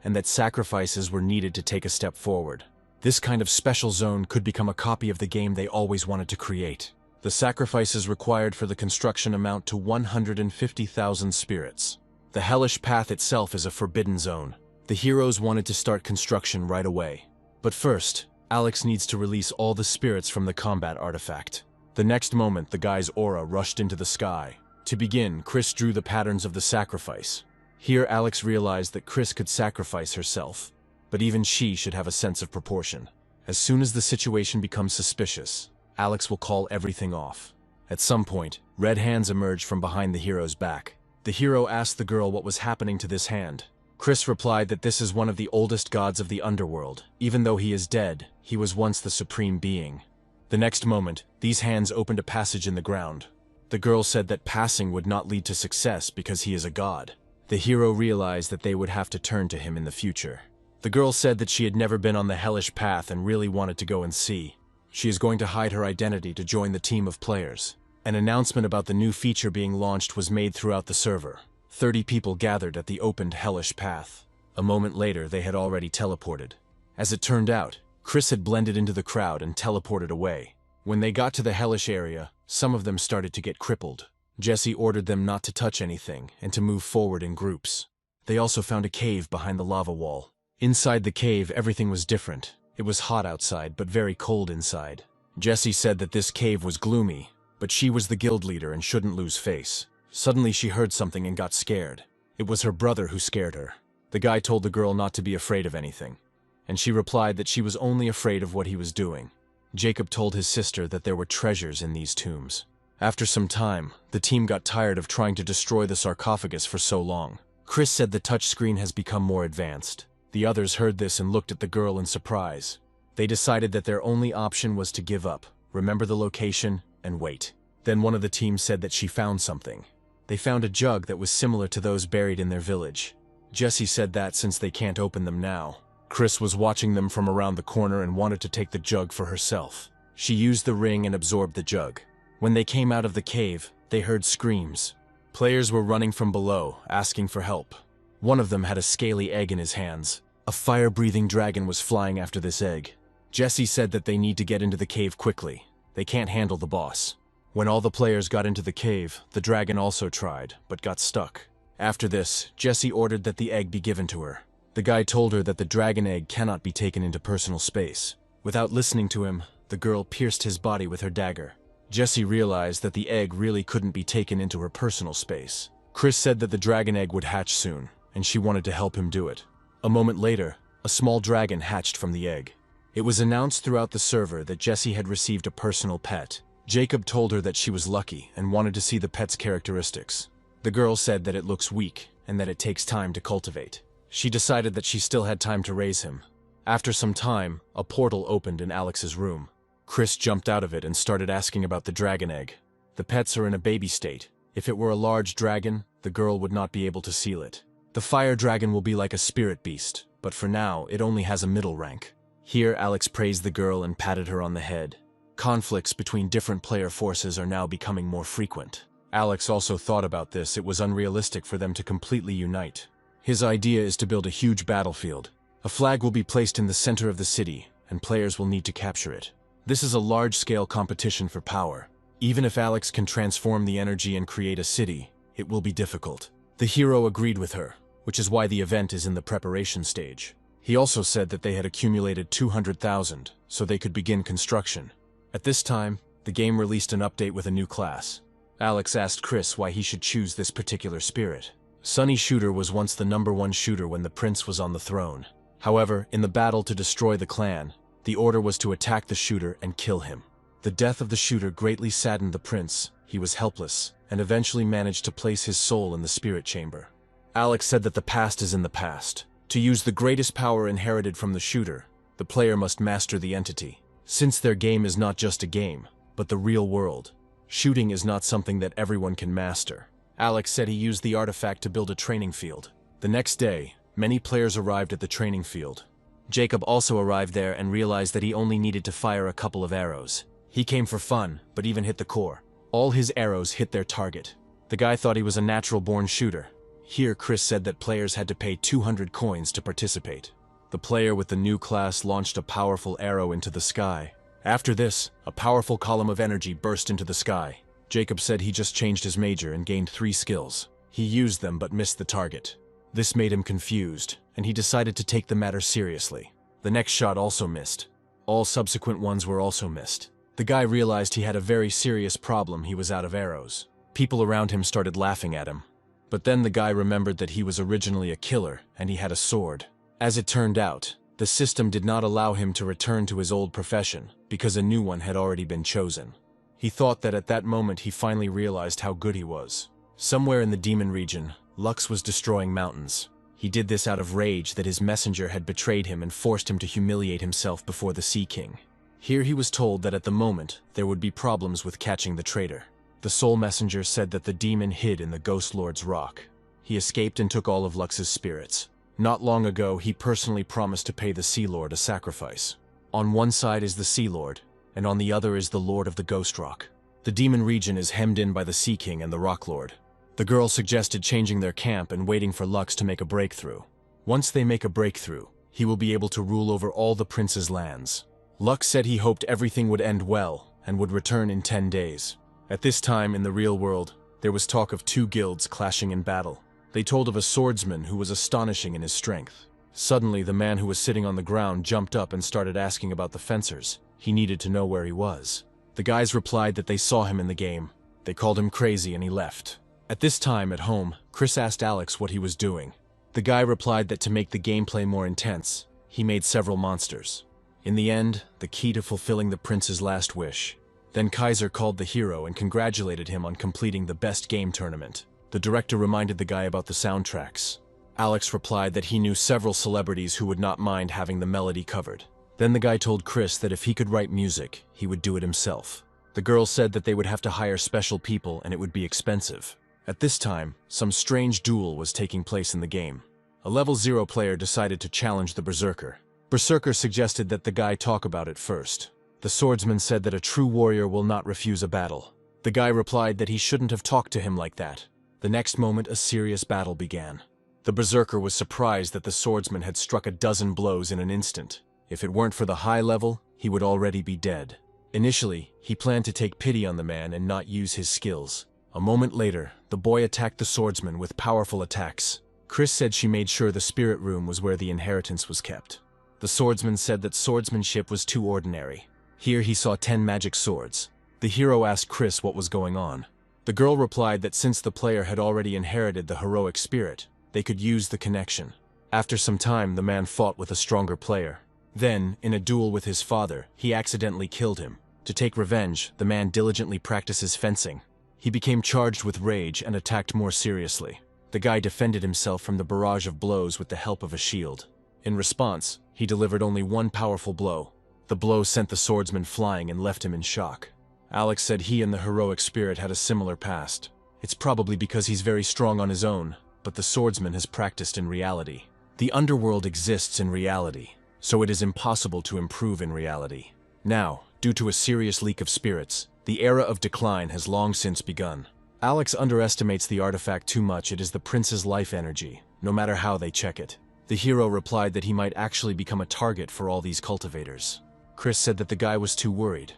and that sacrifices were needed to take a step forward. This kind of special zone could become a copy of the game they always wanted to create. The sacrifices required for the construction amount to 150,000 spirits. The hellish path itself is a forbidden zone. The heroes wanted to start construction right away. But first, Alex needs to release all the spirits from the combat artifact. The next moment, the guy's aura rushed into the sky. To begin, Chris drew the patterns of the sacrifice. Here, Alex realized that Chris could sacrifice herself, but even she should have a sense of proportion. As soon as the situation becomes suspicious, Alex will call everything off. At some point, red hands emerged from behind the hero's back. The hero asked the girl what was happening to this hand. Chris replied that this is one of the oldest gods of the underworld. Even though he is dead, he was once the supreme being. The next moment, these hands opened a passage in the ground. The girl said that passing would not lead to success because he is a god. The hero realized that they would have to turn to him in the future. The girl said that she had never been on the hellish path and really wanted to go and see. She is going to hide her identity to join the team of players. An announcement about the new feature being launched was made throughout the server. 30 people gathered at the opened hellish path. A moment later, they had already teleported. As it turned out, Chris had blended into the crowd and teleported away. When they got to the hellish area, some of them started to get crippled. Jesse ordered them not to touch anything and to move forward in groups. They also found a cave behind the lava wall. Inside the cave, everything was different. It was hot outside, but very cold inside. Jesse said that this cave was gloomy, but she was the guild leader and shouldn't lose face. Suddenly she heard something and got scared. It was her brother who scared her. The guy told the girl not to be afraid of anything, and she replied that she was only afraid of what he was doing. Jacob told his sister that there were treasures in these tombs. After some time, the team got tired of trying to destroy the sarcophagus for so long. Chris said the touchscreen has become more advanced. The others heard this and looked at the girl in surprise. They decided that their only option was to give up, remember the location, and wait. Then one of the team said that she found something. They found a jug that was similar to those buried in their village. Jesse said that since they can't open them now, Chris was watching them from around the corner and wanted to take the jug for herself. She used the ring and absorbed the jug. When they came out of the cave, they heard screams. Players were running from below, asking for help. One of them had a scaly egg in his hands. A fire-breathing dragon was flying after this egg. Jesse said that they need to get into the cave quickly. They can't handle the boss. When all the players got into the cave, the dragon also tried, but got stuck. After this, Jesse ordered that the egg be given to her. The guy told her that the dragon egg cannot be taken into personal space. Without listening to him, the girl pierced his body with her dagger. Jesse realized that the egg really couldn't be taken into her personal space. Chris said that the dragon egg would hatch soon, and she wanted to help him do it. A moment later, a small dragon hatched from the egg. It was announced throughout the server that Jesse had received a personal pet. Jacob told her that she was lucky and wanted to see the pet's characteristics. The girl said that it looks weak and that it takes time to cultivate. She decided that she still had time to raise him. After some time, a portal opened in Alex's room. Chris jumped out of it and started asking about the dragon egg. The pets are in a baby state. If it were a large dragon, the girl would not be able to seal it. The fire dragon will be like a spirit beast, but for now, it only has a middle rank. Here, Alex praised the girl and patted her on the head. Conflicts between different player forces are now becoming more frequent. Alex also thought about this. It was unrealistic for them to completely unite. His idea is to build a huge battlefield. A flag will be placed in the center of the city, and players will need to capture it. This is a large-scale competition for power. Even if Alex can transform the energy and create a city, it will be difficult. The hero agreed with her, which is why the event is in the preparation stage. He also said that they had accumulated 200,000, so they could begin construction. At this time, the game released an update with a new class. Alex asked Chris why he should choose this particular spirit. Sunny Shooter was once the #1 shooter when the prince was on the throne. However, in the battle to destroy the clan, the order was to attack the shooter and kill him. The death of the shooter greatly saddened the prince. He was helpless, and eventually managed to place his soul in the spirit chamber. Alex said that the past is in the past. To use the greatest power inherited from the shooter, the player must master the entity. Since their game is not just a game, but the real world, shooting is not something that everyone can master. Alex said he used the artifact to build a training field. The next day, many players arrived at the training field. Jacob also arrived there and realized that he only needed to fire a couple of arrows. He came for fun, but even hit the core. All his arrows hit their target. The guy thought he was a natural-born shooter. Here, Chris said that players had to pay 200 coins to participate. The player with the new class launched a powerful arrow into the sky. After this, a powerful column of energy burst into the sky. Jacob said he just changed his major and gained 3 skills. He used them but missed the target. This made him confused, and he decided to take the matter seriously. The next shot also missed. All subsequent ones were also missed. The guy realized he had a very serious problem. He was out of arrows. People around him started laughing at him. But then the guy remembered that he was originally a killer and he had a sword. As it turned out, the system did not allow him to return to his old profession because a new one had already been chosen. He thought that at that moment he finally realized how good he was. Somewhere in the demon region, Lux was destroying mountains. He did this out of rage that his messenger had betrayed him and forced him to humiliate himself before the Sea King. Here he was told that at the moment there would be problems with catching the traitor. The soul messenger said that the demon hid in the Ghost Lord's rock. He escaped and took all of Lux's spirits. Not long ago, he personally promised to pay the Sea Lord a sacrifice. On one side is the Sea Lord, and on the other is the Lord of the Ghost Rock. The demon region is hemmed in by the Sea King and the Rock Lord. The girl suggested changing their camp and waiting for Lux to make a breakthrough. Once they make a breakthrough, he will be able to rule over all the prince's lands. Lux said he hoped everything would end well and would return in 10 days. At this time in the real world, there was talk of 2 guilds clashing in battle. They told of a swordsman who was astonishing in his strength. Suddenly, the man who was sitting on the ground jumped up and started asking about the fencers. He needed to know where he was. The guys replied that they saw him in the game. They called him crazy and he left. At this time, at home, Chris asked Alex what he was doing. The guy replied that to make the gameplay more intense, he made several monsters. In the end, the key to fulfilling the prince's last wish. Then Kaiser called the hero and congratulated him on completing the best game tournament. The director reminded the guy about the soundtracks. Alex replied that he knew several celebrities who would not mind having the melody covered. Then the guy told Chris that if he could write music, he would do it himself. The girl said that they would have to hire special people and it would be expensive. At this time, some strange duel was taking place in the game. A level 0 player decided to challenge the berserker. Berserker suggested that the guy talk about it first. The swordsman said that a true warrior will not refuse a battle. The guy replied that he shouldn't have talked to him like that. The next moment, a serious battle began. The berserker was surprised that the swordsman had struck a dozen blows in an instant. If it weren't for the high level, he would already be dead. Initially, he planned to take pity on the man and not use his skills. A moment later, the boy attacked the swordsman with powerful attacks. Chris said she made sure the spirit room was where the inheritance was kept. The swordsman said that swordsmanship was too ordinary. Here he saw 10 magic swords. The hero asked Chris what was going on. The girl replied that since the player had already inherited the heroic spirit, they could use the connection. After some time, the man fought with a stronger player. Then, in a duel with his father, he accidentally killed him. To take revenge, the man diligently practices fencing. He became charged with rage and attacked more seriously. The guy defended himself from the barrage of blows with the help of a shield. In response, he delivered only one powerful blow. The blow sent the swordsman flying and left him in shock. Alex said he and the heroic spirit had a similar past. It's probably because he's very strong on his own, but the swordsman has practiced in reality. The underworld exists in reality, so it is impossible to improve in reality. Now, due to a serious leak of spirits, the era of decline has long since begun. Alex underestimates the artifact too much. It is the prince's life energy, no matter how they check it. The hero replied that he might actually become a target for all these cultivators. Chris said that the guy was too worried.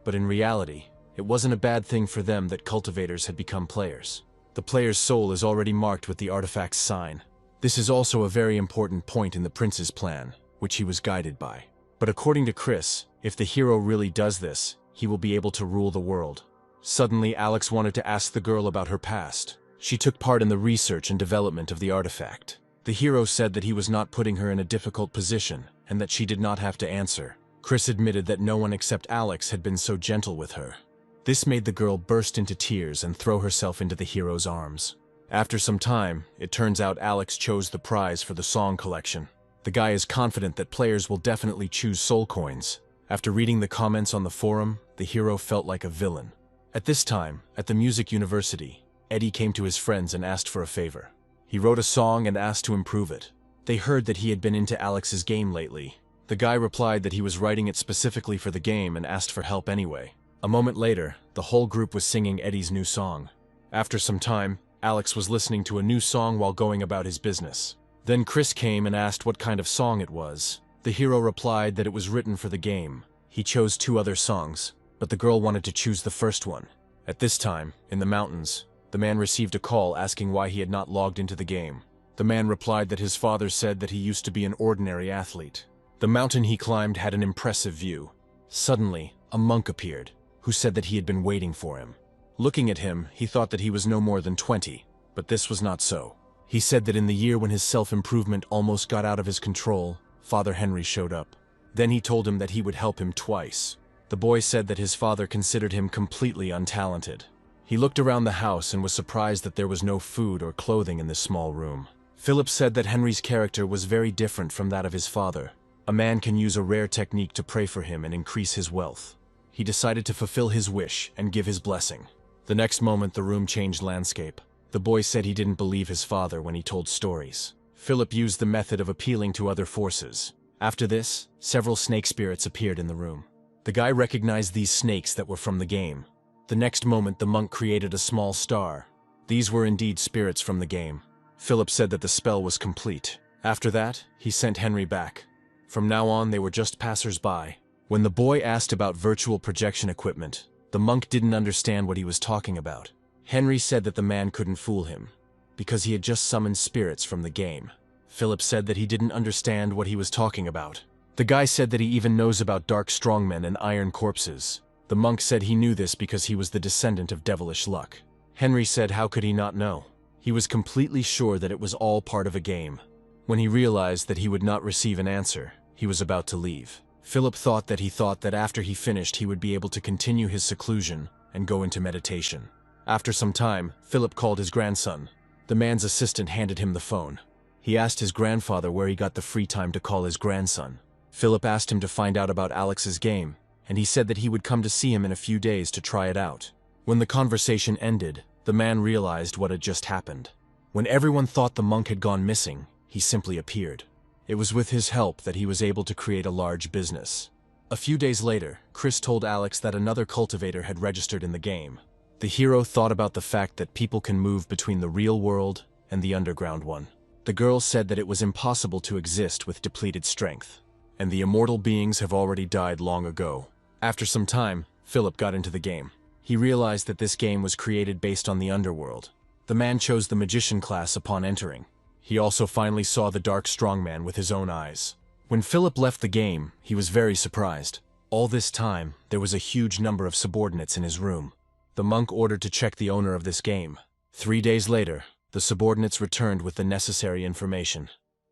But in reality, it wasn't a bad thing for them that cultivators had become players. The player's soul is already marked with the artifact's sign. This is also a very important point in the prince's plan, which he was guided by. But according to Chris, if the hero really does this, he will be able to rule the world. Suddenly, Alex wanted to ask the girl about her past. She took part in the research and development of the artifact. The hero said that he was not putting her in a difficult position, and that she did not have to answer. Chris admitted that no one except Alex had been so gentle with her. This made the girl burst into tears and throw herself into the hero's arms. After some time, it turns out Alex chose the prize for the song collection. The guy is confident that players will definitely choose soul coins. After reading the comments on the forum, the hero felt like a villain. At this time, at the music university, Eddie came to his friends and asked for a favor. He wrote a song and asked to improve it. They heard that he had been into Alex's game lately. The guy replied that he was writing it specifically for the game and asked for help anyway. A moment later, the whole group was singing Eddie's new song. After some time, Alex was listening to a new song while going about his business. Then Chris came and asked what kind of song it was. The hero replied that it was written for the game. He chose 2 other songs, but the girl wanted to choose the first one. At this time, in the mountains, the man received a call asking why he had not logged into the game. The man replied that his father said that he used to be an ordinary athlete. The mountain he climbed had an impressive view. Suddenly, a monk appeared, who said that he had been waiting for him. Looking at him, he thought that he was no more than 20, but this was not so. He said that in the year when his self-improvement almost got out of his control, Father Henry showed up. Then he told him that he would help him twice. The boy said that his father considered him completely untalented. He looked around the house and was surprised that there was no food or clothing in this small room. Philip said that Henry's character was very different from that of his father. A man can use a rare technique to pray for him and increase his wealth. He decided to fulfill his wish and give his blessing. The next moment, the room changed landscape. The boy said he didn't believe his father when he told stories. Philip used the method of appealing to other forces. After this, several snake spirits appeared in the room. The guy recognized these snakes that were from the game. The next moment, the monk created a small star. These were indeed spirits from the game. Philip said that the spell was complete. After that, he sent Henry back. From now on, they were just passers-by. When the boy asked about virtual projection equipment, the monk didn't understand what he was talking about. Henry said that the man couldn't fool him, because he had just summoned spirits from the game. Philip said that he didn't understand what he was talking about. The guy said that he even knows about dark strongmen and iron corpses. The monk said he knew this because he was the descendant of devilish luck. Henry said how could he not know? He was completely sure that it was all part of a game. When he realized that he would not receive an answer, he was about to leave. Philip thought that after he finished he would be able to continue his seclusion and go into meditation. After some time, Philip called his grandson. The man's assistant handed him the phone. He asked his grandfather where he got the free time to call his grandson. Philip asked him to find out about Alex's game, and he said that he would come to see him in a few days to try it out. When the conversation ended, the man realized what had just happened. When everyone thought the monk had gone missing, he simply appeared. It was with his help that he was able to create a large business. A few days later, Chris told Alex that another cultivator had registered in the game. The hero thought about the fact that people can move between the real world and the underground one. The girl said that it was impossible to exist with depleted strength, and the immortal beings have already died long ago. After some time, Philip got into the game. He realized that this game was created based on the underworld. The man chose the magician class upon entering. He also finally saw the dark strongman with his own eyes. When Philip left the game, he was very surprised. All this time, there was a huge number of subordinates in his room. The monk ordered to check the owner of this game. 3 days later, the subordinates returned with the necessary information.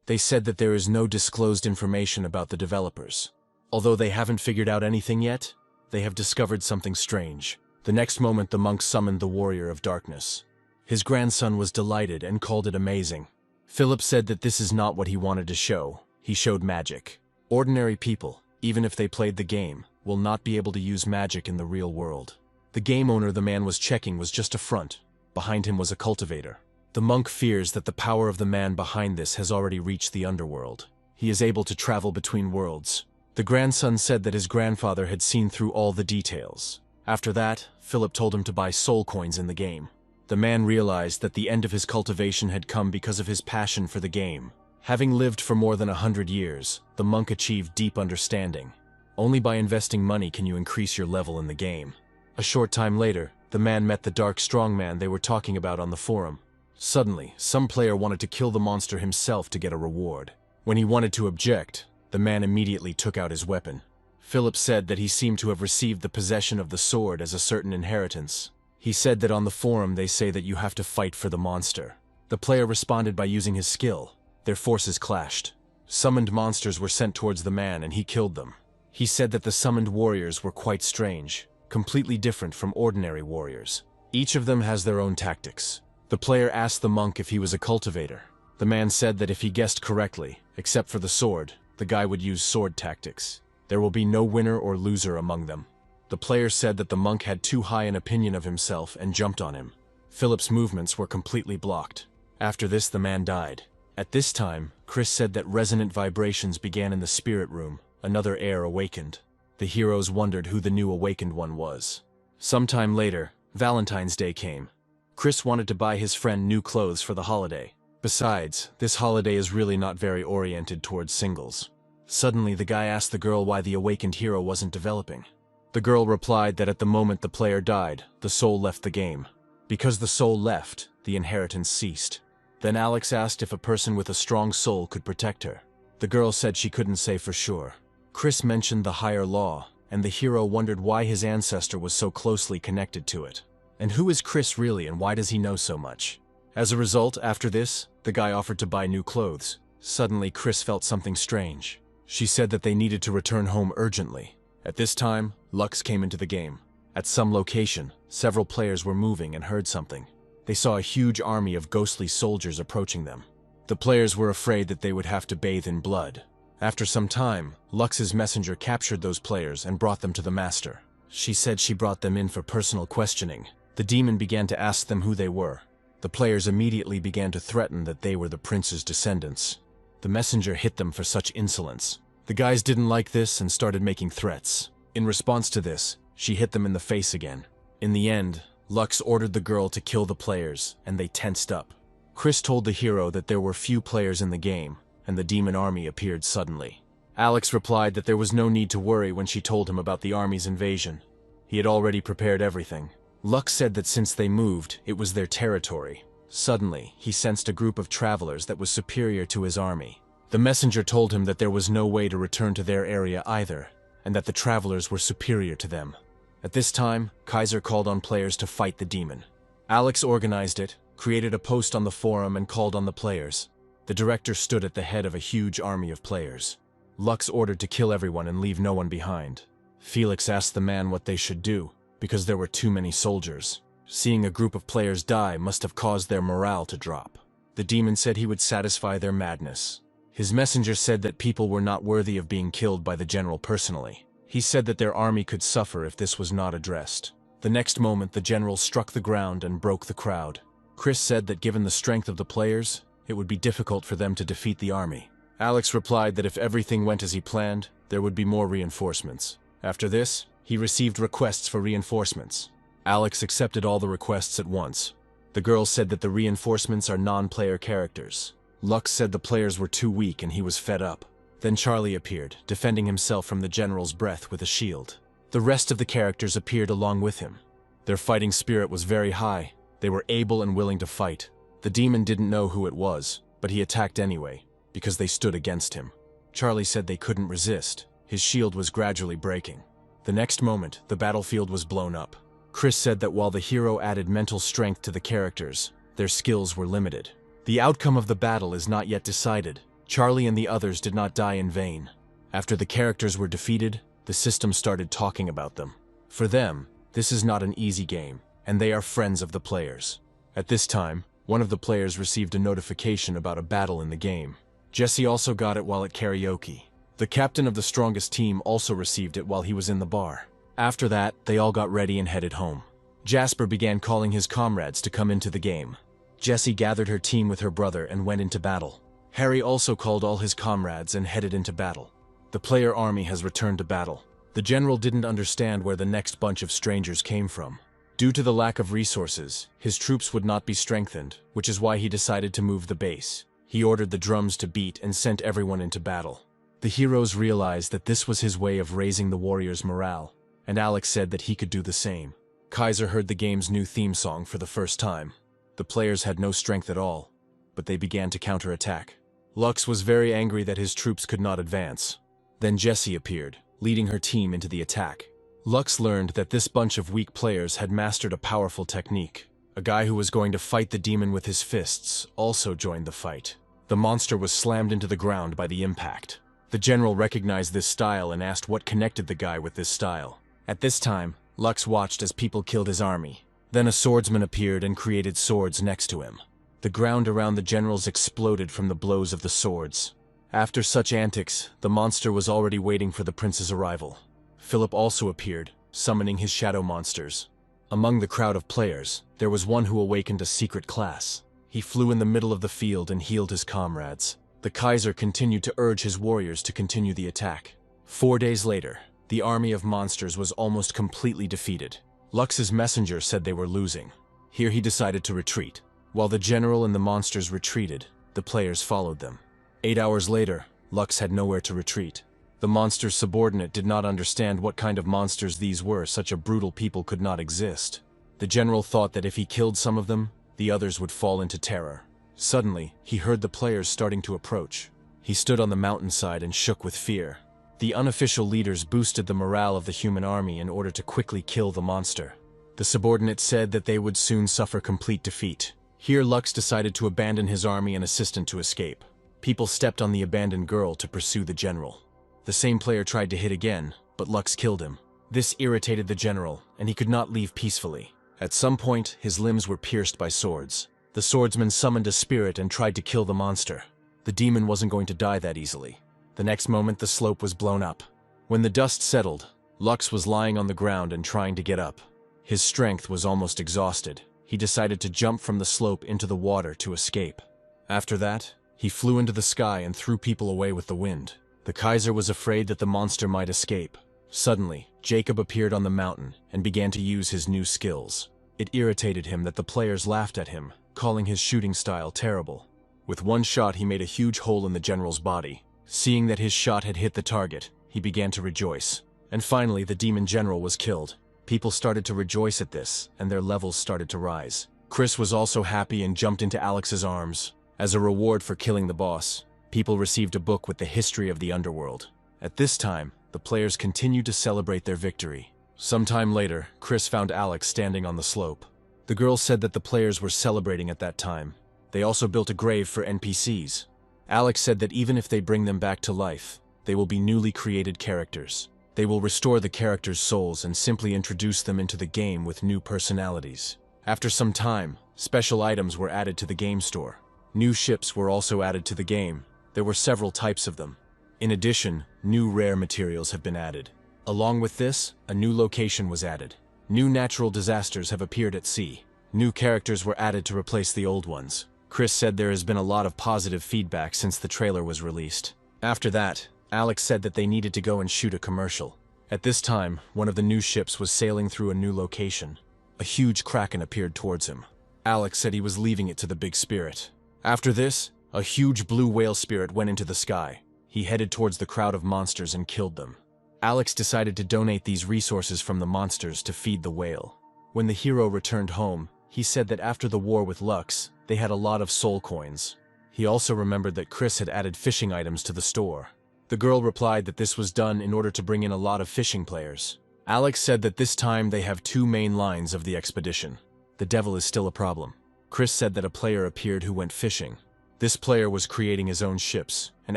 They said that there is no disclosed information about the developers. Although they haven't figured out anything yet, they have discovered something strange. The next moment, the monk summoned the warrior of darkness. His grandson was delighted and called it amazing. Philip said that this is not what he wanted to show. He showed magic. Ordinary people, even if they played the game, will not be able to use magic in the real world. The game owner the man was checking was just a front. Behind him was a cultivator. The monk fears that the power of the man behind this has already reached the underworld. He is able to travel between worlds. The grandson said that his grandfather had seen through all the details. After that, Philip told him to buy soul coins in the game. The man realized that the end of his cultivation had come because of his passion for the game. Having lived for more than 100 years, the monk achieved deep understanding. Only by investing money can you increase your level in the game. A short time later, the man met the dark strongman they were talking about on the forum. Suddenly, some player wanted to kill the monster himself to get a reward. When he wanted to object, the man immediately took out his weapon. Philip said that he seemed to have received the possession of the sword as a certain inheritance. He said that on the forum they say that you have to fight for the monster. The player responded by using his skill. Their forces clashed. Summoned monsters were sent towards the man and he killed them. He said that the summoned warriors were quite strange, completely different from ordinary warriors. Each of them has their own tactics. The player asked the monk if he was a cultivator. The man said that if he guessed correctly, except for the sword, the guy would use sword tactics. There will be no winner or loser among them. The player said that the monk had too high an opinion of himself and jumped on him. Philip's movements were completely blocked. After this, the man died. At this time, Chris said that resonant vibrations began in the spirit room. Another heir awakened. The heroes wondered who the new awakened one was. Sometime later, Valentine's Day came. Chris wanted to buy his friend new clothes for the holiday. Besides, this holiday is really not very oriented towards singles. Suddenly, the guy asked the girl why the awakened hero wasn't developing. The girl replied that at the moment the player died, the soul left the game. Because the soul left, the inheritance ceased. Then Alex asked if a person with a strong soul could protect her. The girl said she couldn't say for sure. Chris mentioned the higher law, and the hero wondered why his ancestor was so closely connected to it. And who is Chris really, and why does he know so much? As a result, after this, the guy offered to buy new clothes. Suddenly, Chris felt something strange. She said that they needed to return home urgently. At this time, Lux came into the game. At some location, several players were moving and heard something. They saw a huge army of ghostly soldiers approaching them. The players were afraid that they would have to bathe in blood. After some time, Lux's messenger captured those players and brought them to the master. She said she brought them in for personal questioning. The demon began to ask them who they were. The players immediately began to threaten that they were the prince's descendants. The messenger hit them for such insolence. The guys didn't like this and started making threats. In response to this, she hit them in the face again. In the end, Lux ordered the girl to kill the players, and they tensed up. Chris told the hero that there were few players in the game, and the demon army appeared suddenly. Alex replied that there was no need to worry when she told him about the army's invasion. He had already prepared everything. Lux said that since they moved, it was their territory. Suddenly, he sensed a group of travelers that was superior to his army. The messenger told him that there was no way to return to their area either, and that the travelers were superior to them. At this time, Kaiser called on players to fight the demon. Alex organized it, created a post on the forum, and called on the players. The director stood at the head of a huge army of players. Lux ordered to kill everyone and leave no one behind. Felix asked the man what they should do, because there were too many soldiers. Seeing a group of players die must have caused their morale to drop. The demon said he would satisfy their madness. His messenger said that people were not worthy of being killed by the general personally. He said that their army could suffer if this was not addressed. The next moment, the general struck the ground and broke the crowd. Chris said that given the strength of the players, it would be difficult for them to defeat the army. Alex replied that if everything went as he planned, there would be more reinforcements. After this, he received requests for reinforcements. Alex accepted all the requests at once. The girl said that the reinforcements are non-player characters. Lux said the players were too weak and he was fed up. Then Charlie appeared, defending himself from the general's breath with a shield. The rest of the characters appeared along with him. Their fighting spirit was very high. They were able and willing to fight. The demon didn't know who it was, but he attacked anyway, because they stood against him. Charlie said they couldn't resist. His shield was gradually breaking. The next moment, the battlefield was blown up. Chris said that while the hero added mental strength to the characters, their skills were limited. The outcome of the battle is not yet decided. Charlie and the others did not die in vain. After the characters were defeated, the system started talking about them. For them, this is not an easy game, and they are friends of the players. At this time, one of the players received a notification about a battle in the game. Jesse also got it while at karaoke. The captain of the strongest team also received it while he was in the bar. After that, they all got ready and headed home. Jasper began calling his comrades to come into the game. Jessie gathered her team with her brother and went into battle. Harry also called all his comrades and headed into battle. The player army has returned to battle. The general didn't understand where the next bunch of strangers came from. Due to the lack of resources, his troops would not be strengthened, which is why he decided to move the base. He ordered the drums to beat and sent everyone into battle. The heroes realized that this was his way of raising the warriors' morale, and Alex said that he could do the same. Kaiser heard the game's new theme song for the first time. The players had no strength at all, but they began to counterattack. Lux was very angry that his troops could not advance. Then Jessie appeared, leading her team into the attack. Lux learned that this bunch of weak players had mastered a powerful technique. A guy who was going to fight the demon with his fists also joined the fight. The monster was slammed into the ground by the impact. The general recognized this style and asked what connected the guy with this style. At this time, Lux watched as people killed his army. Then a swordsman appeared and created swords next to him. The ground around the generals exploded from the blows of the swords. After such antics, the monster was already waiting for the prince's arrival. Philip also appeared, summoning his shadow monsters. Among the crowd of players, there was one who awakened a secret class. He flew in the middle of the field and healed his comrades. The Kaiser continued to urge his warriors to continue the attack. 4 days later, the army of monsters was almost completely defeated. Lux's messenger said they were losing. Here he decided to retreat. While the general and the monsters retreated, the players followed them. 8 hours later, Lux had nowhere to retreat. The monster's subordinate did not understand what kind of monsters these were. Such a brutal people could not exist. The general thought that if he killed some of them, the others would fall into terror. Suddenly, he heard the players starting to approach. He stood on the mountainside and shook with fear. The unofficial leaders boosted the morale of the human army in order to quickly kill the monster. The subordinates said that they would soon suffer complete defeat. Here Lux decided to abandon his army and assistant to escape. People stepped on the abandoned girl to pursue the general. The same player tried to hit again, but Lux killed him. This irritated the general, and he could not leave peacefully. At some point, his limbs were pierced by swords. The swordsman summoned a spirit and tried to kill the monster. The demon wasn't going to die that easily. The next moment, the slope was blown up. When the dust settled, Lux was lying on the ground and trying to get up. His strength was almost exhausted. He decided to jump from the slope into the water to escape. After that, he flew into the sky and threw people away with the wind. The Kaiser was afraid that the monster might escape. Suddenly, Jacob appeared on the mountain and began to use his new skills. It irritated him that the players laughed at him, calling his shooting style terrible. With one shot, he made a huge hole in the general's body. Seeing that his shot had hit the target, he began to rejoice. And finally, the demon general was killed. People started to rejoice at this, and their levels started to rise. Chris was also happy and jumped into Alex's arms. As a reward for killing the boss, people received a book with the history of the underworld. At this time, the players continued to celebrate their victory. Sometime later, Chris found Alex standing on the slope. The girl said that the players were celebrating at that time. They also built a grave for NPCs. Alex said that even if they bring them back to life, they will be newly created characters. They will restore the characters' souls and simply introduce them into the game with new personalities. After some time, special items were added to the game store. New ships were also added to the game. There were several types of them. In addition, new rare materials have been added. Along with this, a new location was added. New natural disasters have appeared at sea. New characters were added to replace the old ones. Chris said there has been a lot of positive feedback since the trailer was released. After that, Alex said that they needed to go and shoot a commercial. At this time, one of the new ships was sailing through a new location. A huge kraken appeared towards him. Alex said he was leaving it to the big spirit. After this, a huge blue whale spirit went into the sky. He headed towards the crowd of monsters and killed them. Alex decided to donate these resources from the monsters to feed the whale. When the hero returned home, he said that after the war with Lux, they had a lot of soul coins. He also remembered that Chris had added fishing items to the store. The girl replied that this was done in order to bring in a lot of fishing players. Alex said that this time they have two main lines of the expedition. The devil is still a problem. Chris said that a player appeared who went fishing. This player was creating his own ships, and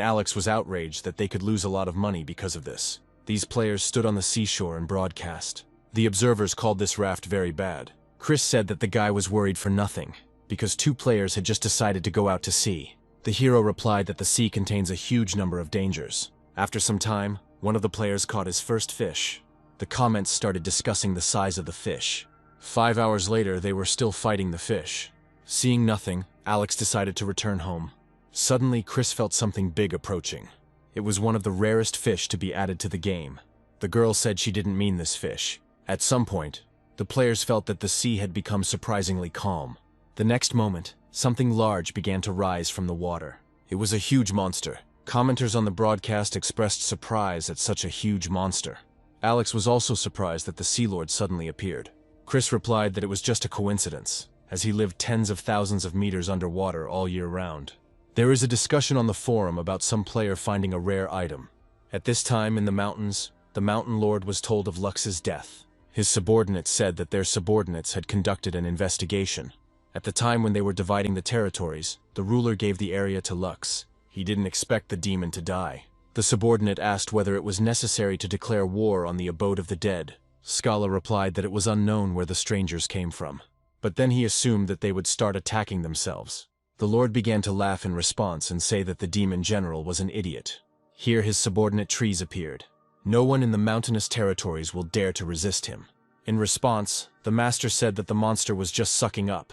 Alex was outraged that they could lose a lot of money because of this. These players stood on the seashore and broadcast. The observers called this raft very bad. Chris said that the guy was worried for nothing, because two players had just decided to go out to sea. The hero replied that the sea contains a huge number of dangers. After some time, one of the players caught his first fish. The comments started discussing the size of the fish. 5 hours later, they were still fighting the fish. Seeing nothing, Alex decided to return home. Suddenly, Chris felt something big approaching. It was one of the rarest fish to be added to the game. The girl said she didn't mean this fish. At some point, the players felt that the sea had become surprisingly calm. The next moment, something large began to rise from the water. It was a huge monster. Commenters on the broadcast expressed surprise at such a huge monster. Alex was also surprised that the Sea Lord suddenly appeared. Chris replied that it was just a coincidence, as he lived tens of thousands of meters underwater all year round. There is a discussion on the forum about some player finding a rare item. At this time in the mountains, the Mountain Lord was told of Lux's death. His subordinates said that their subordinates had conducted an investigation. At the time when they were dividing the territories, the ruler gave the area to Lux. He didn't expect the demon to die. The subordinate asked whether it was necessary to declare war on the abode of the dead. Scala replied that it was unknown where the strangers came from. But then he assumed that they would start attacking themselves. The Lord began to laugh in response and say that the demon general was an idiot. Here his subordinate trees appeared. No one in the mountainous territories will dare to resist him. In response, the master said that the monster was just sucking up.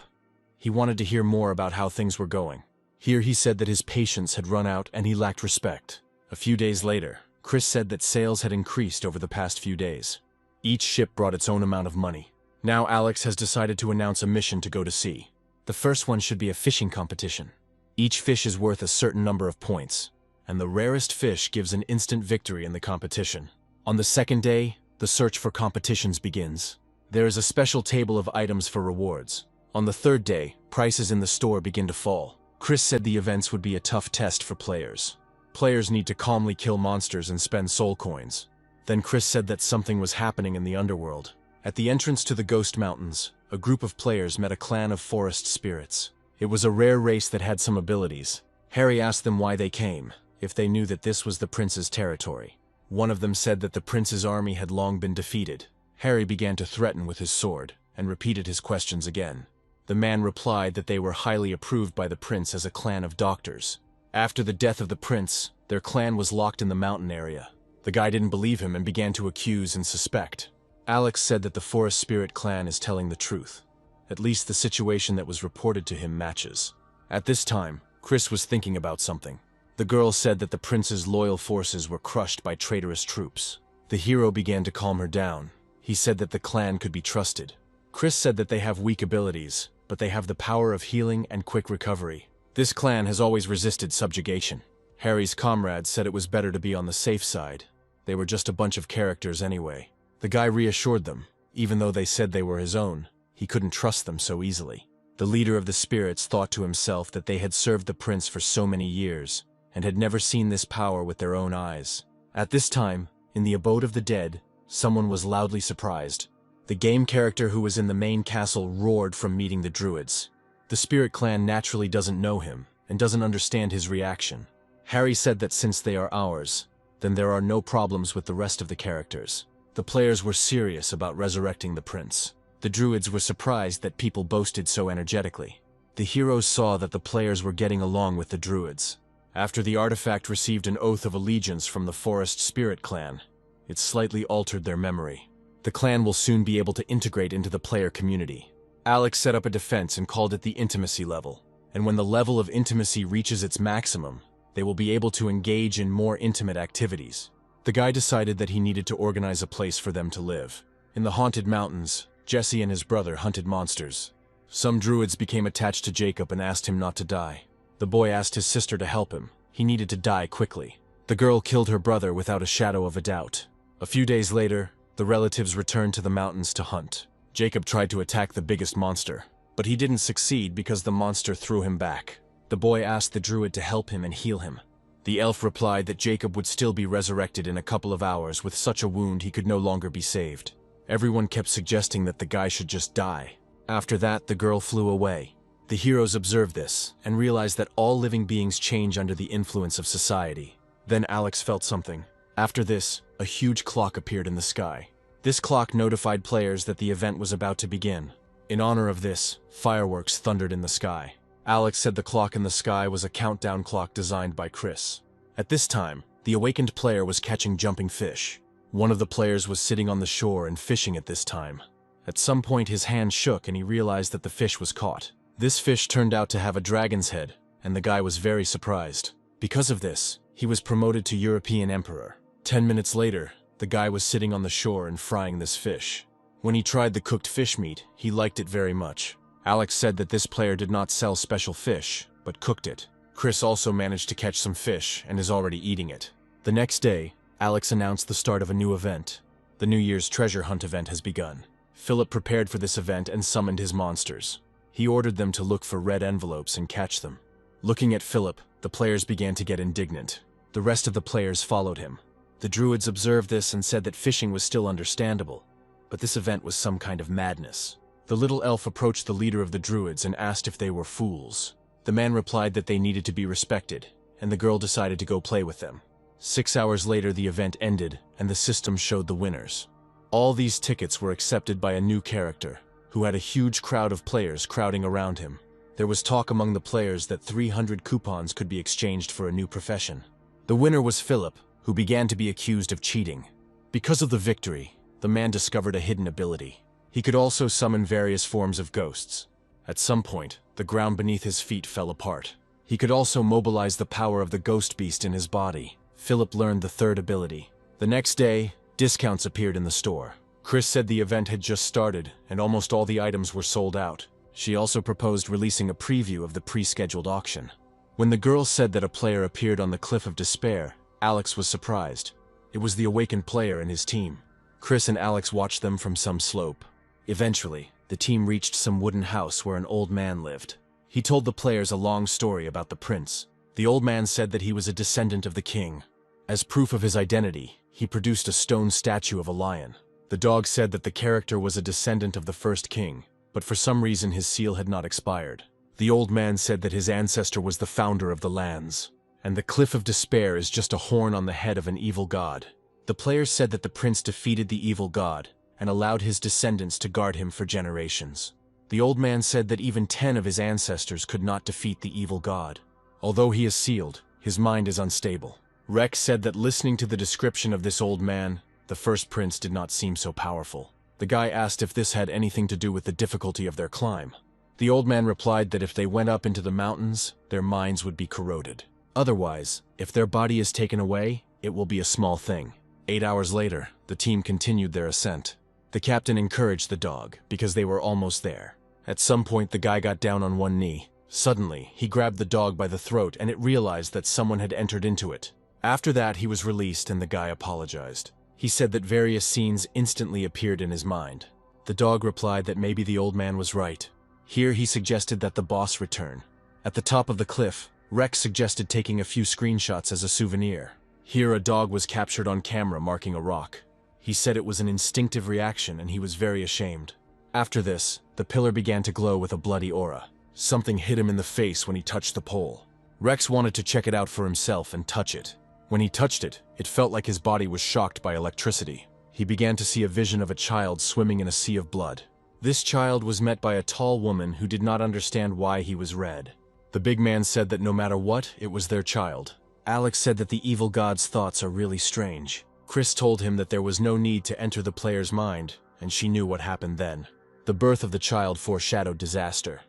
He wanted to hear more about how things were going. Here he said that his patience had run out and he lacked respect. A few days later, Chris said that sales had increased over the past few days. Each ship brought its own amount of money. Now Alex has decided to announce a mission to go to sea. The first one should be a fishing competition. Each fish is worth a certain number of points, and the rarest fish gives an instant victory in the competition. On the second day, the search for competitions begins. There is a special table of items for rewards. On the third day, prices in the store begin to fall. Chris said the events would be a tough test for players. Players need to calmly kill monsters and spend soul coins. Then Chris said that something was happening in the underworld. At the entrance to the Ghost Mountains, a group of players met a clan of forest spirits. It was a rare race that had some abilities. Harry asked them why they came, if they knew that this was the prince's territory. One of them said that the prince's army had long been defeated. Harry began to threaten with his sword, and repeated his questions again. The man replied that they were highly approved by the prince as a clan of doctors. After the death of the prince, their clan was locked in the mountain area. The guy didn't believe him and began to accuse and suspect. Alex said that the Forest Spirit clan is telling the truth. At least the situation that was reported to him matches. At this time, Chris was thinking about something. The girl said that the prince's loyal forces were crushed by traitorous troops. The hero began to calm her down. He said that the clan could be trusted. Chris said that they have weak abilities, but they have the power of healing and quick recovery. This clan has always resisted subjugation. Harry's comrades said it was better to be on the safe side. They were just a bunch of characters anyway. The guy reassured them. Even though they said they were his own, he couldn't trust them so easily. The leader of the spirits thought to himself that they had served the prince for so many years, and had never seen this power with their own eyes. At this time, in the abode of the dead, someone was loudly surprised. The game character who was in the main castle roared from meeting the druids. The spirit clan naturally doesn't know him, and doesn't understand his reaction. Harry said that since they are ours, then there are no problems with the rest of the characters. The players were serious about resurrecting the prince. The druids were surprised that people boasted so energetically. The heroes saw that the players were getting along with the druids. After the artifact received an oath of allegiance from the Forest Spirit clan, it slightly altered their memory. The clan will soon be able to integrate into the player community. Alex set up a defense and called it the intimacy level. And when the level of intimacy reaches its maximum, they will be able to engage in more intimate activities. The guy decided that he needed to organize a place for them to live. In the haunted mountains, Jesse and his brother hunted monsters. Some druids became attached to Jacob and asked him not to die. The boy asked his sister to help him. He needed to die quickly. The girl killed her brother without a shadow of a doubt. A few days later, the relatives returned to the mountains to hunt. Jacob tried to attack the biggest monster, but he didn't succeed because the monster threw him back. The boy asked the druid to help him and heal him. The elf replied that Jacob would still be resurrected in a couple of hours. With such a wound, he could no longer be saved. Everyone kept suggesting that the guy should just die. After that, the girl flew away. The heroes observed this and realized that all living beings change under the influence of society. Then Alex felt something. After this, a huge clock appeared in the sky. This clock notified players that the event was about to begin. In honor of this, fireworks thundered in the sky. Alex said the clock in the sky was a countdown clock designed by Chris. At this time, the awakened player was catching jumping fish. One of the players was sitting on the shore and fishing at this time. At some point his hand shook and he realized that the fish was caught. This fish turned out to have a dragon's head, and the guy was very surprised. Because of this, he was promoted to European Emperor. 10 minutes later, the guy was sitting on the shore and frying this fish. When he tried the cooked fish meat, he liked it very much. Alex said that this player did not sell special fish, but cooked it. Chris also managed to catch some fish and is already eating it. The next day, Alex announced the start of a new event. The New Year's treasure hunt event has begun. Philip prepared for this event and summoned his monsters. He ordered them to look for red envelopes and catch them. Looking at Philip, the players began to get indignant. The rest of the players followed him. The druids observed this and said that fishing was still understandable, but this event was some kind of madness. The little elf approached the leader of the druids and asked if they were fools. The man replied that they needed to be respected, and the girl decided to go play with them. 6 hours later, the event ended, and the system showed the winners. All these tickets were accepted by a new character, who had a huge crowd of players crowding around him. There was talk among the players that 300 coupons could be exchanged for a new profession. The winner was Philip, who began to be accused of cheating. Because of the victory, the man discovered a hidden ability. He could also summon various forms of ghosts. At some point, the ground beneath his feet fell apart. He could also mobilize the power of the ghost beast in his body. Philip learned the third ability. The next day, discounts appeared in the store. Chris said the event had just started, and almost all the items were sold out. She also proposed releasing a preview of the pre-scheduled auction. When the girl said that a player appeared on the Cliff of Despair, Alex was surprised. It was the awakened player and his team. Chris and Alex watched them from some slope. Eventually, the team reached some wooden house where an old man lived. He told the players a long story about the prince. The old man said that he was a descendant of the king. As proof of his identity, he produced a stone statue of a lion. The dog said that the character was a descendant of the first king, but for some reason his seal had not expired. The old man said that his ancestor was the founder of the lands, and the Cliff of Despair is just a horn on the head of an evil god. The players said that the prince defeated the evil god and allowed his descendants to guard him for generations. The old man said that even 10 of his ancestors could not defeat the evil god. Although he is sealed, his mind is unstable. Rex said that listening to the description of this old man, the first prince did not seem so powerful. The guy asked if this had anything to do with the difficulty of their climb. The old man replied that if they went up into the mountains, their minds would be corroded. Otherwise, if their body is taken away, it will be a small thing. 8 hours later, the team continued their ascent. The captain encouraged the dog, because they were almost there. At some point, the guy got down on one knee. Suddenly, he grabbed the dog by the throat and it realized that someone had entered into it. After that, he was released and the guy apologized. He said that various scenes instantly appeared in his mind. The dog replied that maybe the old man was right. Here, he suggested that the boss return. At the top of the cliff, Rex suggested taking a few screenshots as a souvenir. Here, a dog was captured on camera marking a rock. He said it was an instinctive reaction and he was very ashamed. After this, the pillar began to glow with a bloody aura. Something hit him in the face when he touched the pole. Rex wanted to check it out for himself and touch it. When he touched it, it felt like his body was shocked by electricity. He began to see a vision of a child swimming in a sea of blood. This child was met by a tall woman who did not understand why he was red. The big man said that no matter what, it was their child. Alex said that the evil god's thoughts are really strange. Chris told him that there was no need to enter the player's mind, and she knew what happened then. The birth of the child foreshadowed disaster.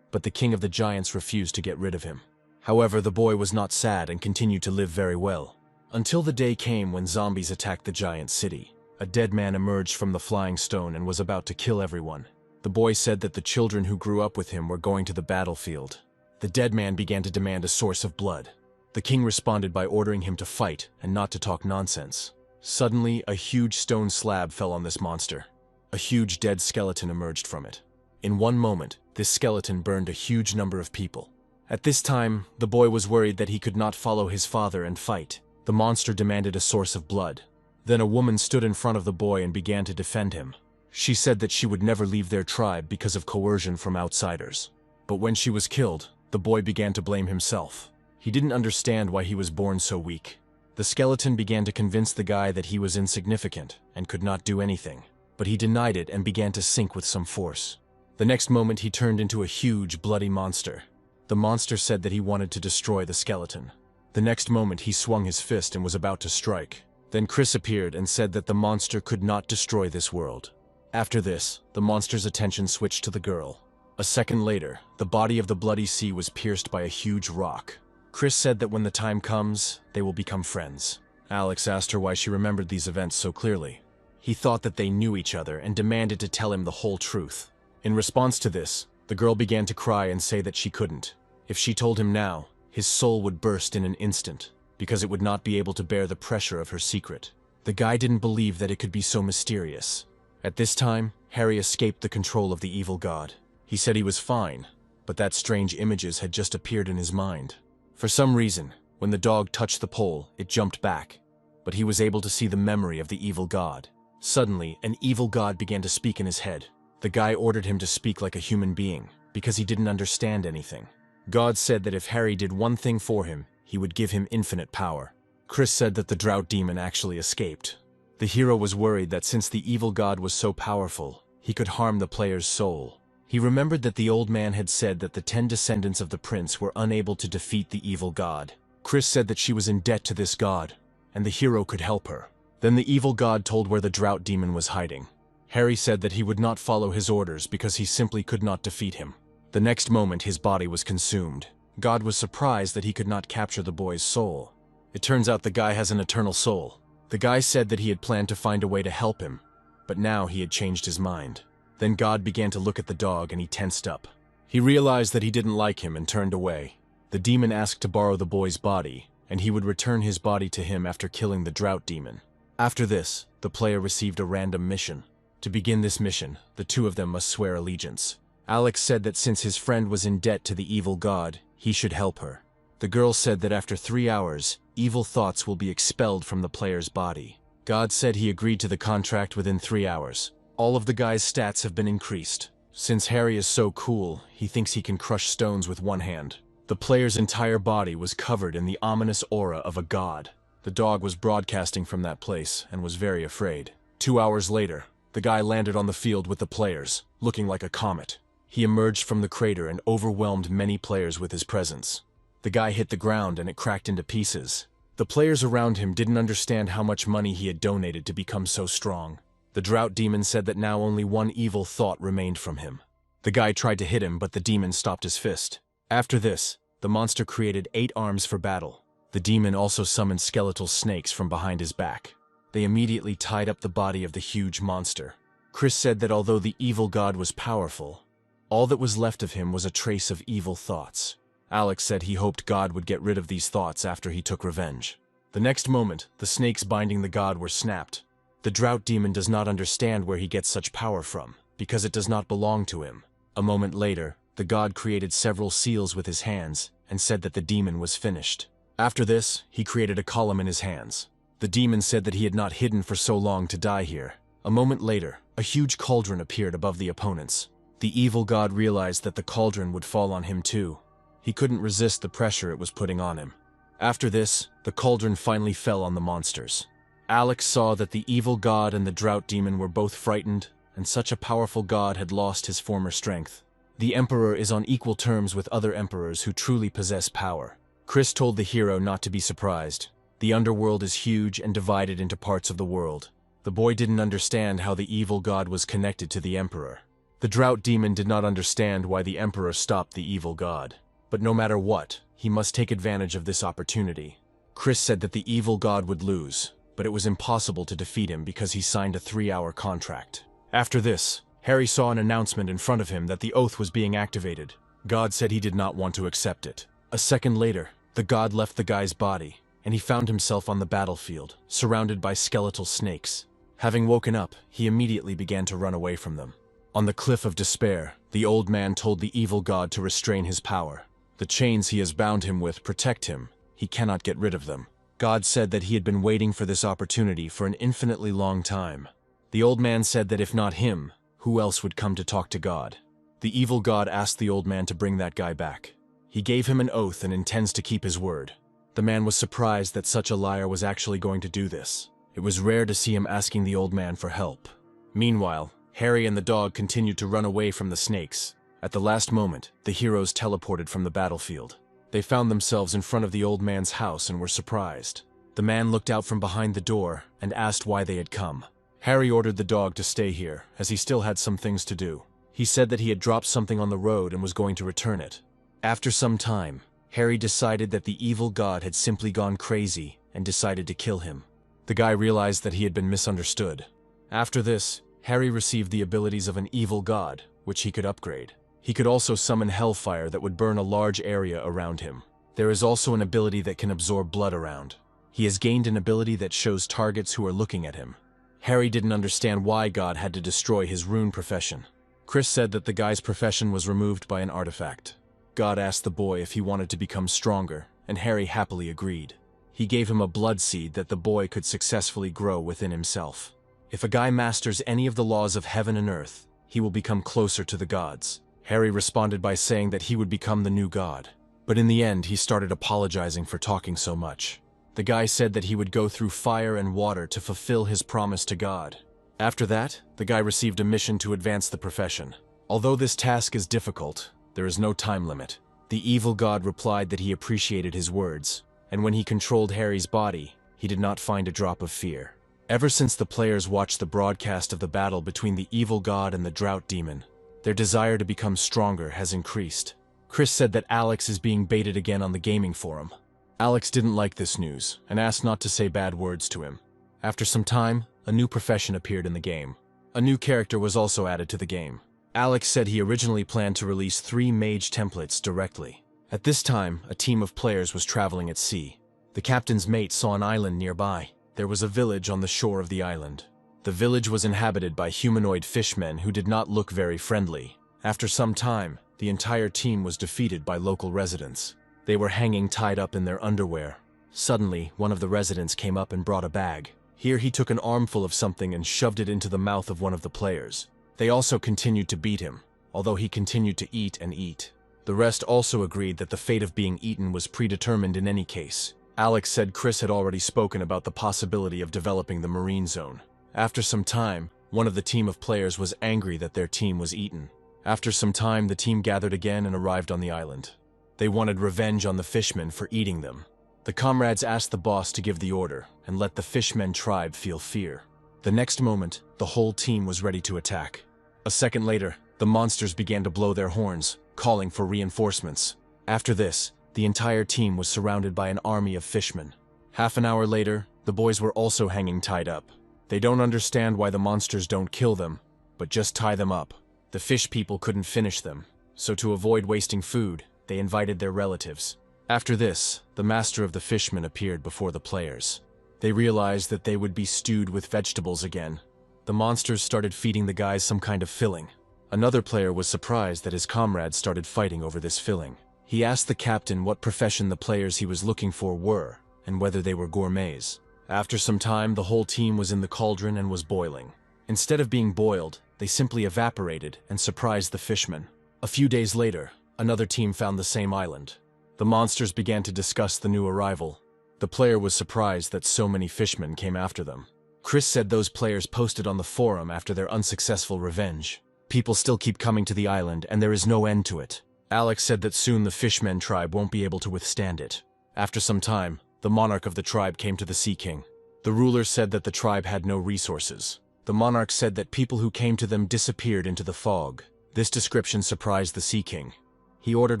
But the king of the giants refused to get rid of him. However, the boy was not sad and continued to live very well. Until the day came when zombies attacked the giant city. A dead man emerged from the flying stone and was about to kill everyone. The boy said that the children who grew up with him were going to the battlefield. The dead man began to demand a source of blood. The king responded by ordering him to fight and not to talk nonsense. Suddenly, a huge stone slab fell on this monster. A huge dead skeleton emerged from it. In one moment, this skeleton burned a huge number of people. At this time, the boy was worried that he could not follow his father and fight. The monster demanded a source of blood. Then a woman stood in front of the boy and began to defend him. She said that she would never leave their tribe because of coercion from outsiders. But when she was killed, the boy began to blame himself. He didn't understand why he was born so weak. The skeleton began to convince the guy that he was insignificant and could not do anything. But he denied it and began to sink with some force. The next moment he turned into a huge, bloody monster. The monster said that he wanted to destroy the skeleton. The next moment he swung his fist and was about to strike. Then Chris appeared and said that the monster could not destroy this world. After this, the monster's attention switched to the girl. A second later, the body of the bloody sea was pierced by a huge rock. Chris said that when the time comes, they will become friends. Alex asked her why she remembered these events so clearly. He thought that they knew each other and demanded to tell him the whole truth. In response to this, the girl began to cry and say that she couldn't. If she told him now, his soul would burst in an instant, because it would not be able to bear the pressure of her secret. The guy didn't believe that it could be so mysterious. At this time, Harry escaped the control of the evil god. He said he was fine, but that strange images had just appeared in his mind. For some reason, when the dog touched the pole, it jumped back, but he was able to see the memory of the evil god. Suddenly, an evil god began to speak in his head. The guy ordered him to speak like a human being, because he didn't understand anything. God said that if Harry did one thing for him, he would give him infinite power. Chris said that the drought demon actually escaped. The hero was worried that since the evil god was so powerful, he could harm the player's soul. He remembered that the old man had said that the 10 descendants of the prince were unable to defeat the evil god. Chris said that she was in debt to this god, and the hero could help her. Then the evil god told where the drought demon was hiding. Harry said that he would not follow his orders because he simply could not defeat him. The next moment his body was consumed. God was surprised that he could not capture the boy's soul. It turns out the guy has an eternal soul. The guy said that he had planned to find a way to help him, but now he had changed his mind. Then God began to look at the dog and he tensed up. He realized that he didn't like him and turned away. The demon asked to borrow the boy's body, and he would return his body to him after killing the drought demon. After this, the player received a random mission. To begin this mission, the two of them must swear allegiance. Alex said that since his friend was in debt to the evil god, he should help her. The girl said that after 3 hours, evil thoughts will be expelled from the player's body. God said he agreed to the contract within 3 hours. All of the guy's stats have been increased. Since Harry is so cool, he thinks he can crush stones with one hand. The player's entire body was covered in the ominous aura of a god. The dog was broadcasting from that place and was very afraid. 2 hours later, the guy landed on the field with the players, looking like a comet. He emerged from the crater and overwhelmed many players with his presence. The guy hit the ground and it cracked into pieces. The players around him didn't understand how much money he had donated to become so strong. The drought demon said that now only one evil thought remained from him. The guy tried to hit him, but the demon stopped his fist. After this, the monster created 8 arms for battle. The demon also summoned skeletal snakes from behind his back. They immediately tied up the body of the huge monster. Chris said that although the evil god was powerful, all that was left of him was a trace of evil thoughts. Alex said he hoped God would get rid of these thoughts after he took revenge. The next moment, the snakes binding the god were snapped. The drought demon does not understand where he gets such power from, because it does not belong to him. A moment later, the god created several seals with his hands and said that the demon was finished. After this, he created a column in his hands. The demon said that he had not hidden for so long to die here. A moment later, a huge cauldron appeared above the opponents. The evil god realized that the cauldron would fall on him too. He couldn't resist the pressure it was putting on him. After this, the cauldron finally fell on the monsters. Alex saw that the evil god and the drought demon were both frightened, and such a powerful god had lost his former strength. The emperor is on equal terms with other emperors who truly possess power. Chris told the hero not to be surprised. The underworld is huge and divided into parts of the world. The boy didn't understand how the evil god was connected to the emperor. The drought demon did not understand why the emperor stopped the evil god. But no matter what, he must take advantage of this opportunity. Chris said that the evil god would lose, but it was impossible to defeat him because he signed a 3-hour contract. After this, Harry saw an announcement in front of him that the oath was being activated. God said he did not want to accept it. A second later, the god left the guy's body, and he found himself on the battlefield, surrounded by skeletal snakes. Having woken up, he immediately began to run away from them. On the cliff of despair, the old man told the evil god to restrain his power. The chains he has bound him with protect him. He cannot get rid of them. God said that he had been waiting for this opportunity for an infinitely long time. The old man said that if not him, who else would come to talk to God? The evil god asked the old man to bring that guy back. He gave him an oath and intends to keep his word. The man was surprised that such a liar was actually going to do this. It was rare to see him asking the old man for help. Meanwhile, Harry and the dog continued to run away from the snakes. At the last moment, the heroes teleported from the battlefield. They found themselves in front of the old man's house and were surprised. The man looked out from behind the door and asked why they had come. Harry ordered the dog to stay here, as he still had some things to do. He said that he had dropped something on the road and was going to return it. After some time, Harry decided that the evil god had simply gone crazy and decided to kill him. The guy realized that he had been misunderstood. After this, Harry received the abilities of an evil god, which he could upgrade. He could also summon hellfire that would burn a large area around him. There is also an ability that can absorb blood around. He has gained an ability that shows targets who are looking at him. Harry didn't understand why God had to destroy his rune profession. Chris said that the guy's profession was removed by an artifact. God asked the boy if he wanted to become stronger, and Harry happily agreed. He gave him a blood seed that the boy could successfully grow within himself. If a guy masters any of the laws of heaven and earth, he will become closer to the gods. Harry responded by saying that he would become the new god. But in the end, he started apologizing for talking so much. The guy said that he would go through fire and water to fulfill his promise to God. After that, the guy received a mission to advance the profession. Although this task is difficult, there is no time limit. The evil god replied that he appreciated his words, and when he controlled Harry's body, he did not find a drop of fear. Ever since the players watched the broadcast of the battle between the evil god and the drought demon, their desire to become stronger has increased. Chris said that Alex is being baited again on the gaming forum. Alex didn't like this news and asked not to say bad words to him. After some time, a new profession appeared in the game. A new character was also added to the game. Alex said he originally planned to release 3 mage templates directly. At this time, a team of players was traveling at sea. The captain's mate saw an island nearby. There was a village on the shore of the island. The village was inhabited by humanoid fishmen who did not look very friendly. After some time, the entire team was defeated by local residents. They were hanging tied up in their underwear. Suddenly, one of the residents came up and brought a bag. Here he took an armful of something and shoved it into the mouth of one of the players. They also continued to beat him, although he continued to eat and eat. The rest also agreed that the fate of being eaten was predetermined in any case. Alex said Chris had already spoken about the possibility of developing the marine zone. After some time, one of the team of players was angry that their team was eaten. After some time, the team gathered again and arrived on the island. They wanted revenge on the fishmen for eating them. The comrades asked the boss to give the order and let the fishmen tribe feel fear. The next moment, the whole team was ready to attack. A second later, the monsters began to blow their horns, calling for reinforcements. After this, the entire team was surrounded by an army of fishmen. Half an hour later, the boys were also hanging tied up. They don't understand why the monsters don't kill them, but just tie them up. The fish people couldn't finish them, so to avoid wasting food, they invited their relatives. After this, the master of the fishmen appeared before the players. They realized that they would be stewed with vegetables again. The monsters started feeding the guys some kind of filling. Another player was surprised that his comrades started fighting over this filling. He asked the captain what profession the players he was looking for were, and whether they were gourmets. After some time, the whole team was in the cauldron and was boiling. Instead of being boiled, they simply evaporated and surprised the fishmen. A few days later, another team found the same island. The monsters began to discuss the new arrival. The player was surprised that so many fishmen came after them. Chris said those players posted on the forum after their unsuccessful revenge. People still keep coming to the island and there is no end to it. Alex said that soon the fishmen tribe won't be able to withstand it. After some time, the monarch of the tribe came to the Sea King. The ruler said that the tribe had no resources. The monarch said that people who came to them disappeared into the fog. This description surprised the Sea King. He ordered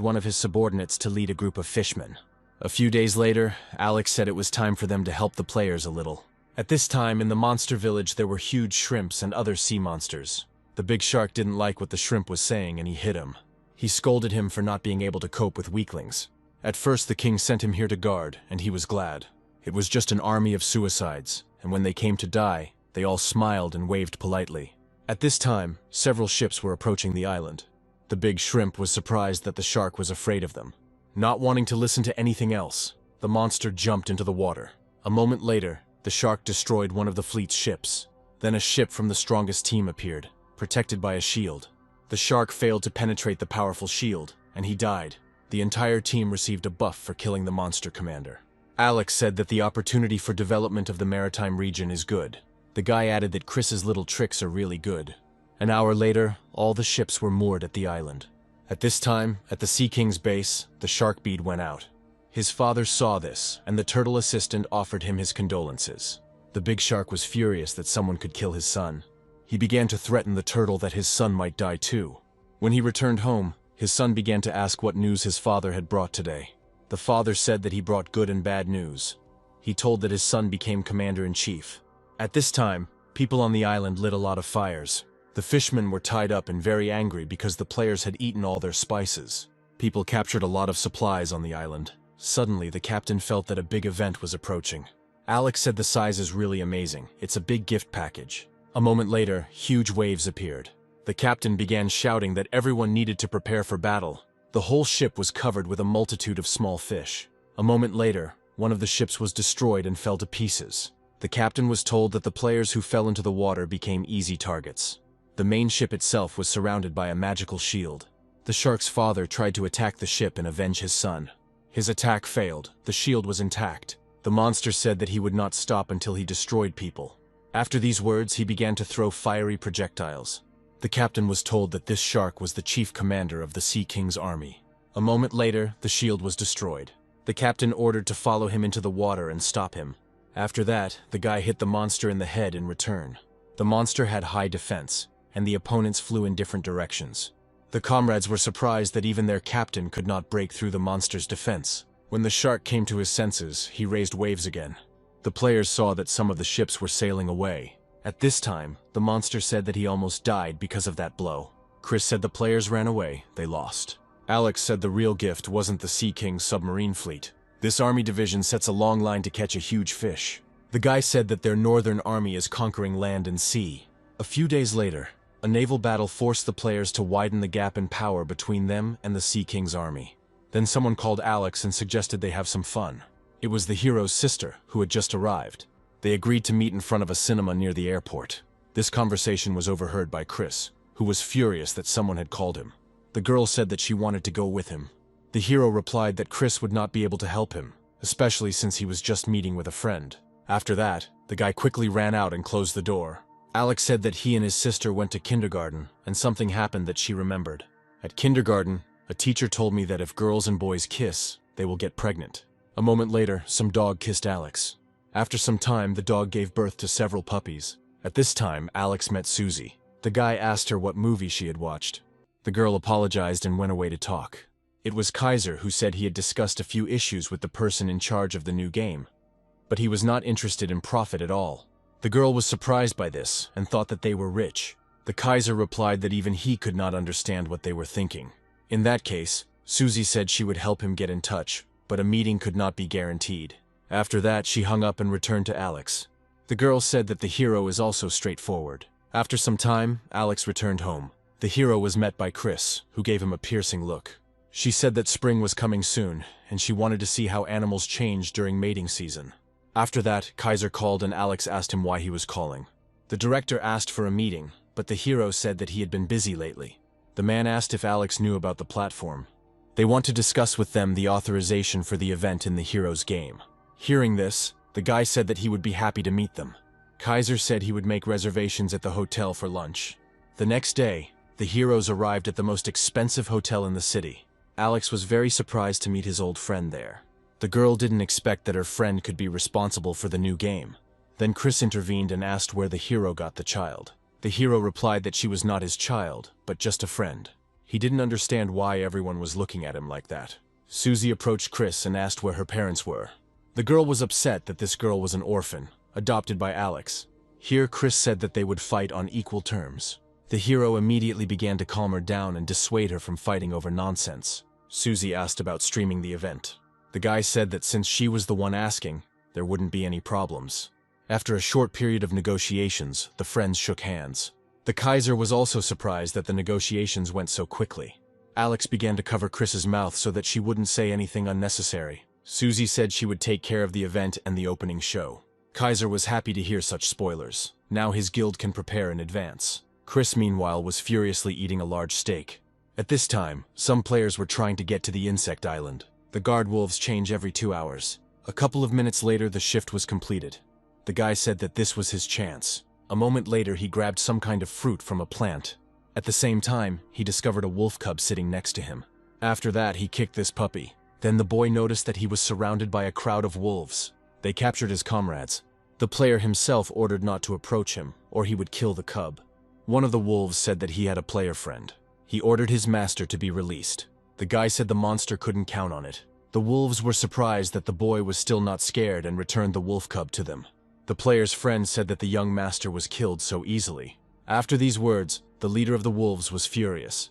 one of his subordinates to lead a group of fishmen. A few days later, Alex said it was time for them to help the players a little. At this time, in the monster village, there were huge shrimps and other sea monsters. The big shark didn't like what the shrimp was saying and he hit him. He scolded him for not being able to cope with weaklings. At first, the king sent him here to guard, and he was glad. It was just an army of suicides, and when they came to die, they all smiled and waved politely. At this time, several ships were approaching the island. The big shrimp was surprised that the shark was afraid of them. Not wanting to listen to anything else, the monster jumped into the water. A moment later, the shark destroyed one of the fleet's ships. Then a ship from the strongest team appeared, protected by a shield. The shark failed to penetrate the powerful shield, and he died. The entire team received a buff for killing the monster commander. Alex said that the opportunity for development of the maritime region is good. The guy added that Chris's little tricks are really good. An hour later, all the ships were moored at the island. At this time, at the Sea King's base, the shark bead went out. His father saw this, and the turtle assistant offered him his condolences. The big shark was furious that someone could kill his son. He began to threaten the turtle that his son might die too. When he returned home, his son began to ask what news his father had brought today. The father said that he brought good and bad news. He told that his son became commander-in-chief. At this time, people on the island lit a lot of fires. The fishmen were tied up and very angry because the players had eaten all their spices. People captured a lot of supplies on the island. Suddenly, the captain felt that a big event was approaching. Alex said the size is really amazing. It's a big gift package. A moment later, huge waves appeared. The captain began shouting that everyone needed to prepare for battle. The whole ship was covered with a multitude of small fish. A moment later, one of the ships was destroyed and fell to pieces. The captain was told that the players who fell into the water became easy targets. The main ship itself was surrounded by a magical shield. The shark's father tried to attack the ship and avenge his son. His attack failed. The shield was intact. The monster said that he would not stop until he destroyed people. After these words, he began to throw fiery projectiles. The captain was told that this shark was the chief commander of the Sea King's army. A moment later, the shield was destroyed. The captain ordered to follow him into the water and stop him. After that, the guy hit the monster in the head in return. The monster had high defense, and the opponents flew in different directions. The comrades were surprised that even their captain could not break through the monster's defense. When the shark came to his senses, he raised waves again. The players saw that some of the ships were sailing away. At this time, the monster said that he almost died because of that blow. Chris said the players ran away, they lost. Alex said the real gift wasn't the Sea King's submarine fleet. This army division sets a long line to catch a huge fish. The guy said that their northern army is conquering land and sea. A few days later, a naval battle forced the players to widen the gap in power between them and the Sea King's army. Then someone called Alex and suggested they have some fun. It was the hero's sister, who had just arrived. They agreed to meet in front of a cinema near the airport. This conversation was overheard by Chris, who was furious that someone had called him. The girl said that she wanted to go with him. The hero replied that Chris would not be able to help him, especially since he was just meeting with a friend. After that, the guy quickly ran out and closed the door. Alex said that he and his sister went to kindergarten, and something happened that she remembered. At kindergarten, a teacher told me that if girls and boys kiss, they will get pregnant. A moment later, some dog kissed Alex. After some time, the dog gave birth to several puppies. At this time, Alex met Susie. The guy asked her what movie she had watched. The girl apologized and went away to talk. It was Kaiser who said he had discussed a few issues with the person in charge of the new game, but he was not interested in profit at all. The girl was surprised by this and thought that they were rich. The Kaiser replied that even he could not understand what they were thinking. In that case, Susie said she would help him get in touch, but a meeting could not be guaranteed. After that, she hung up and returned to Alex. The girl said that the hero is also straightforward. After some time, Alex returned home. The hero was met by Chris, who gave him a piercing look. She said that spring was coming soon, and she wanted to see how animals changed during mating season. After that, Kaiser called and Alex asked him why he was calling. The director asked for a meeting, but the hero said that he had been busy lately. The man asked if Alex knew about the platform. They want to discuss with them the authorization for the event in the hero's game. Hearing this, the guy said that he would be happy to meet them. Kaiser said he would make reservations at the hotel for lunch. The next day, the heroes arrived at the most expensive hotel in the city. Alex was very surprised to meet his old friend there. The girl didn't expect that her friend could be responsible for the new game. Then Chris intervened and asked where the hero got the child. The hero replied that she was not his child, but just a friend. He didn't understand why everyone was looking at him like that. Susie approached Chris and asked where her parents were. The girl was upset that this girl was an orphan, adopted by Alex. Here, Chris said that they would fight on equal terms. The hero immediately began to calm her down and dissuade her from fighting over nonsense. Susie asked about streaming the event. The guy said that since she was the one asking, there wouldn't be any problems. After a short period of negotiations, the friends shook hands. The Kaiser was also surprised that the negotiations went so quickly. Alex began to cover Chris's mouth so that she wouldn't say anything unnecessary. Susie said she would take care of the event and the opening show. Kaiser was happy to hear such spoilers. Now his guild can prepare in advance. Chris, meanwhile, was furiously eating a large steak. At this time, some players were trying to get to the insect island. The guard wolves change every 2 hours. A couple of minutes later, the shift was completed. The guy said that this was his chance. A moment later, he grabbed some kind of fruit from a plant. At the same time, he discovered a wolf cub sitting next to him. After that, he kicked this puppy. Then the boy noticed that he was surrounded by a crowd of wolves. They captured his comrades. The player himself ordered not to approach him, or he would kill the cub. One of the wolves said that he had a player friend. He ordered his master to be released. The guy said the monster couldn't count on it. The wolves were surprised that the boy was still not scared and returned the wolf cub to them. The player's friend said that the young master was killed so easily. After these words, the leader of the wolves was furious.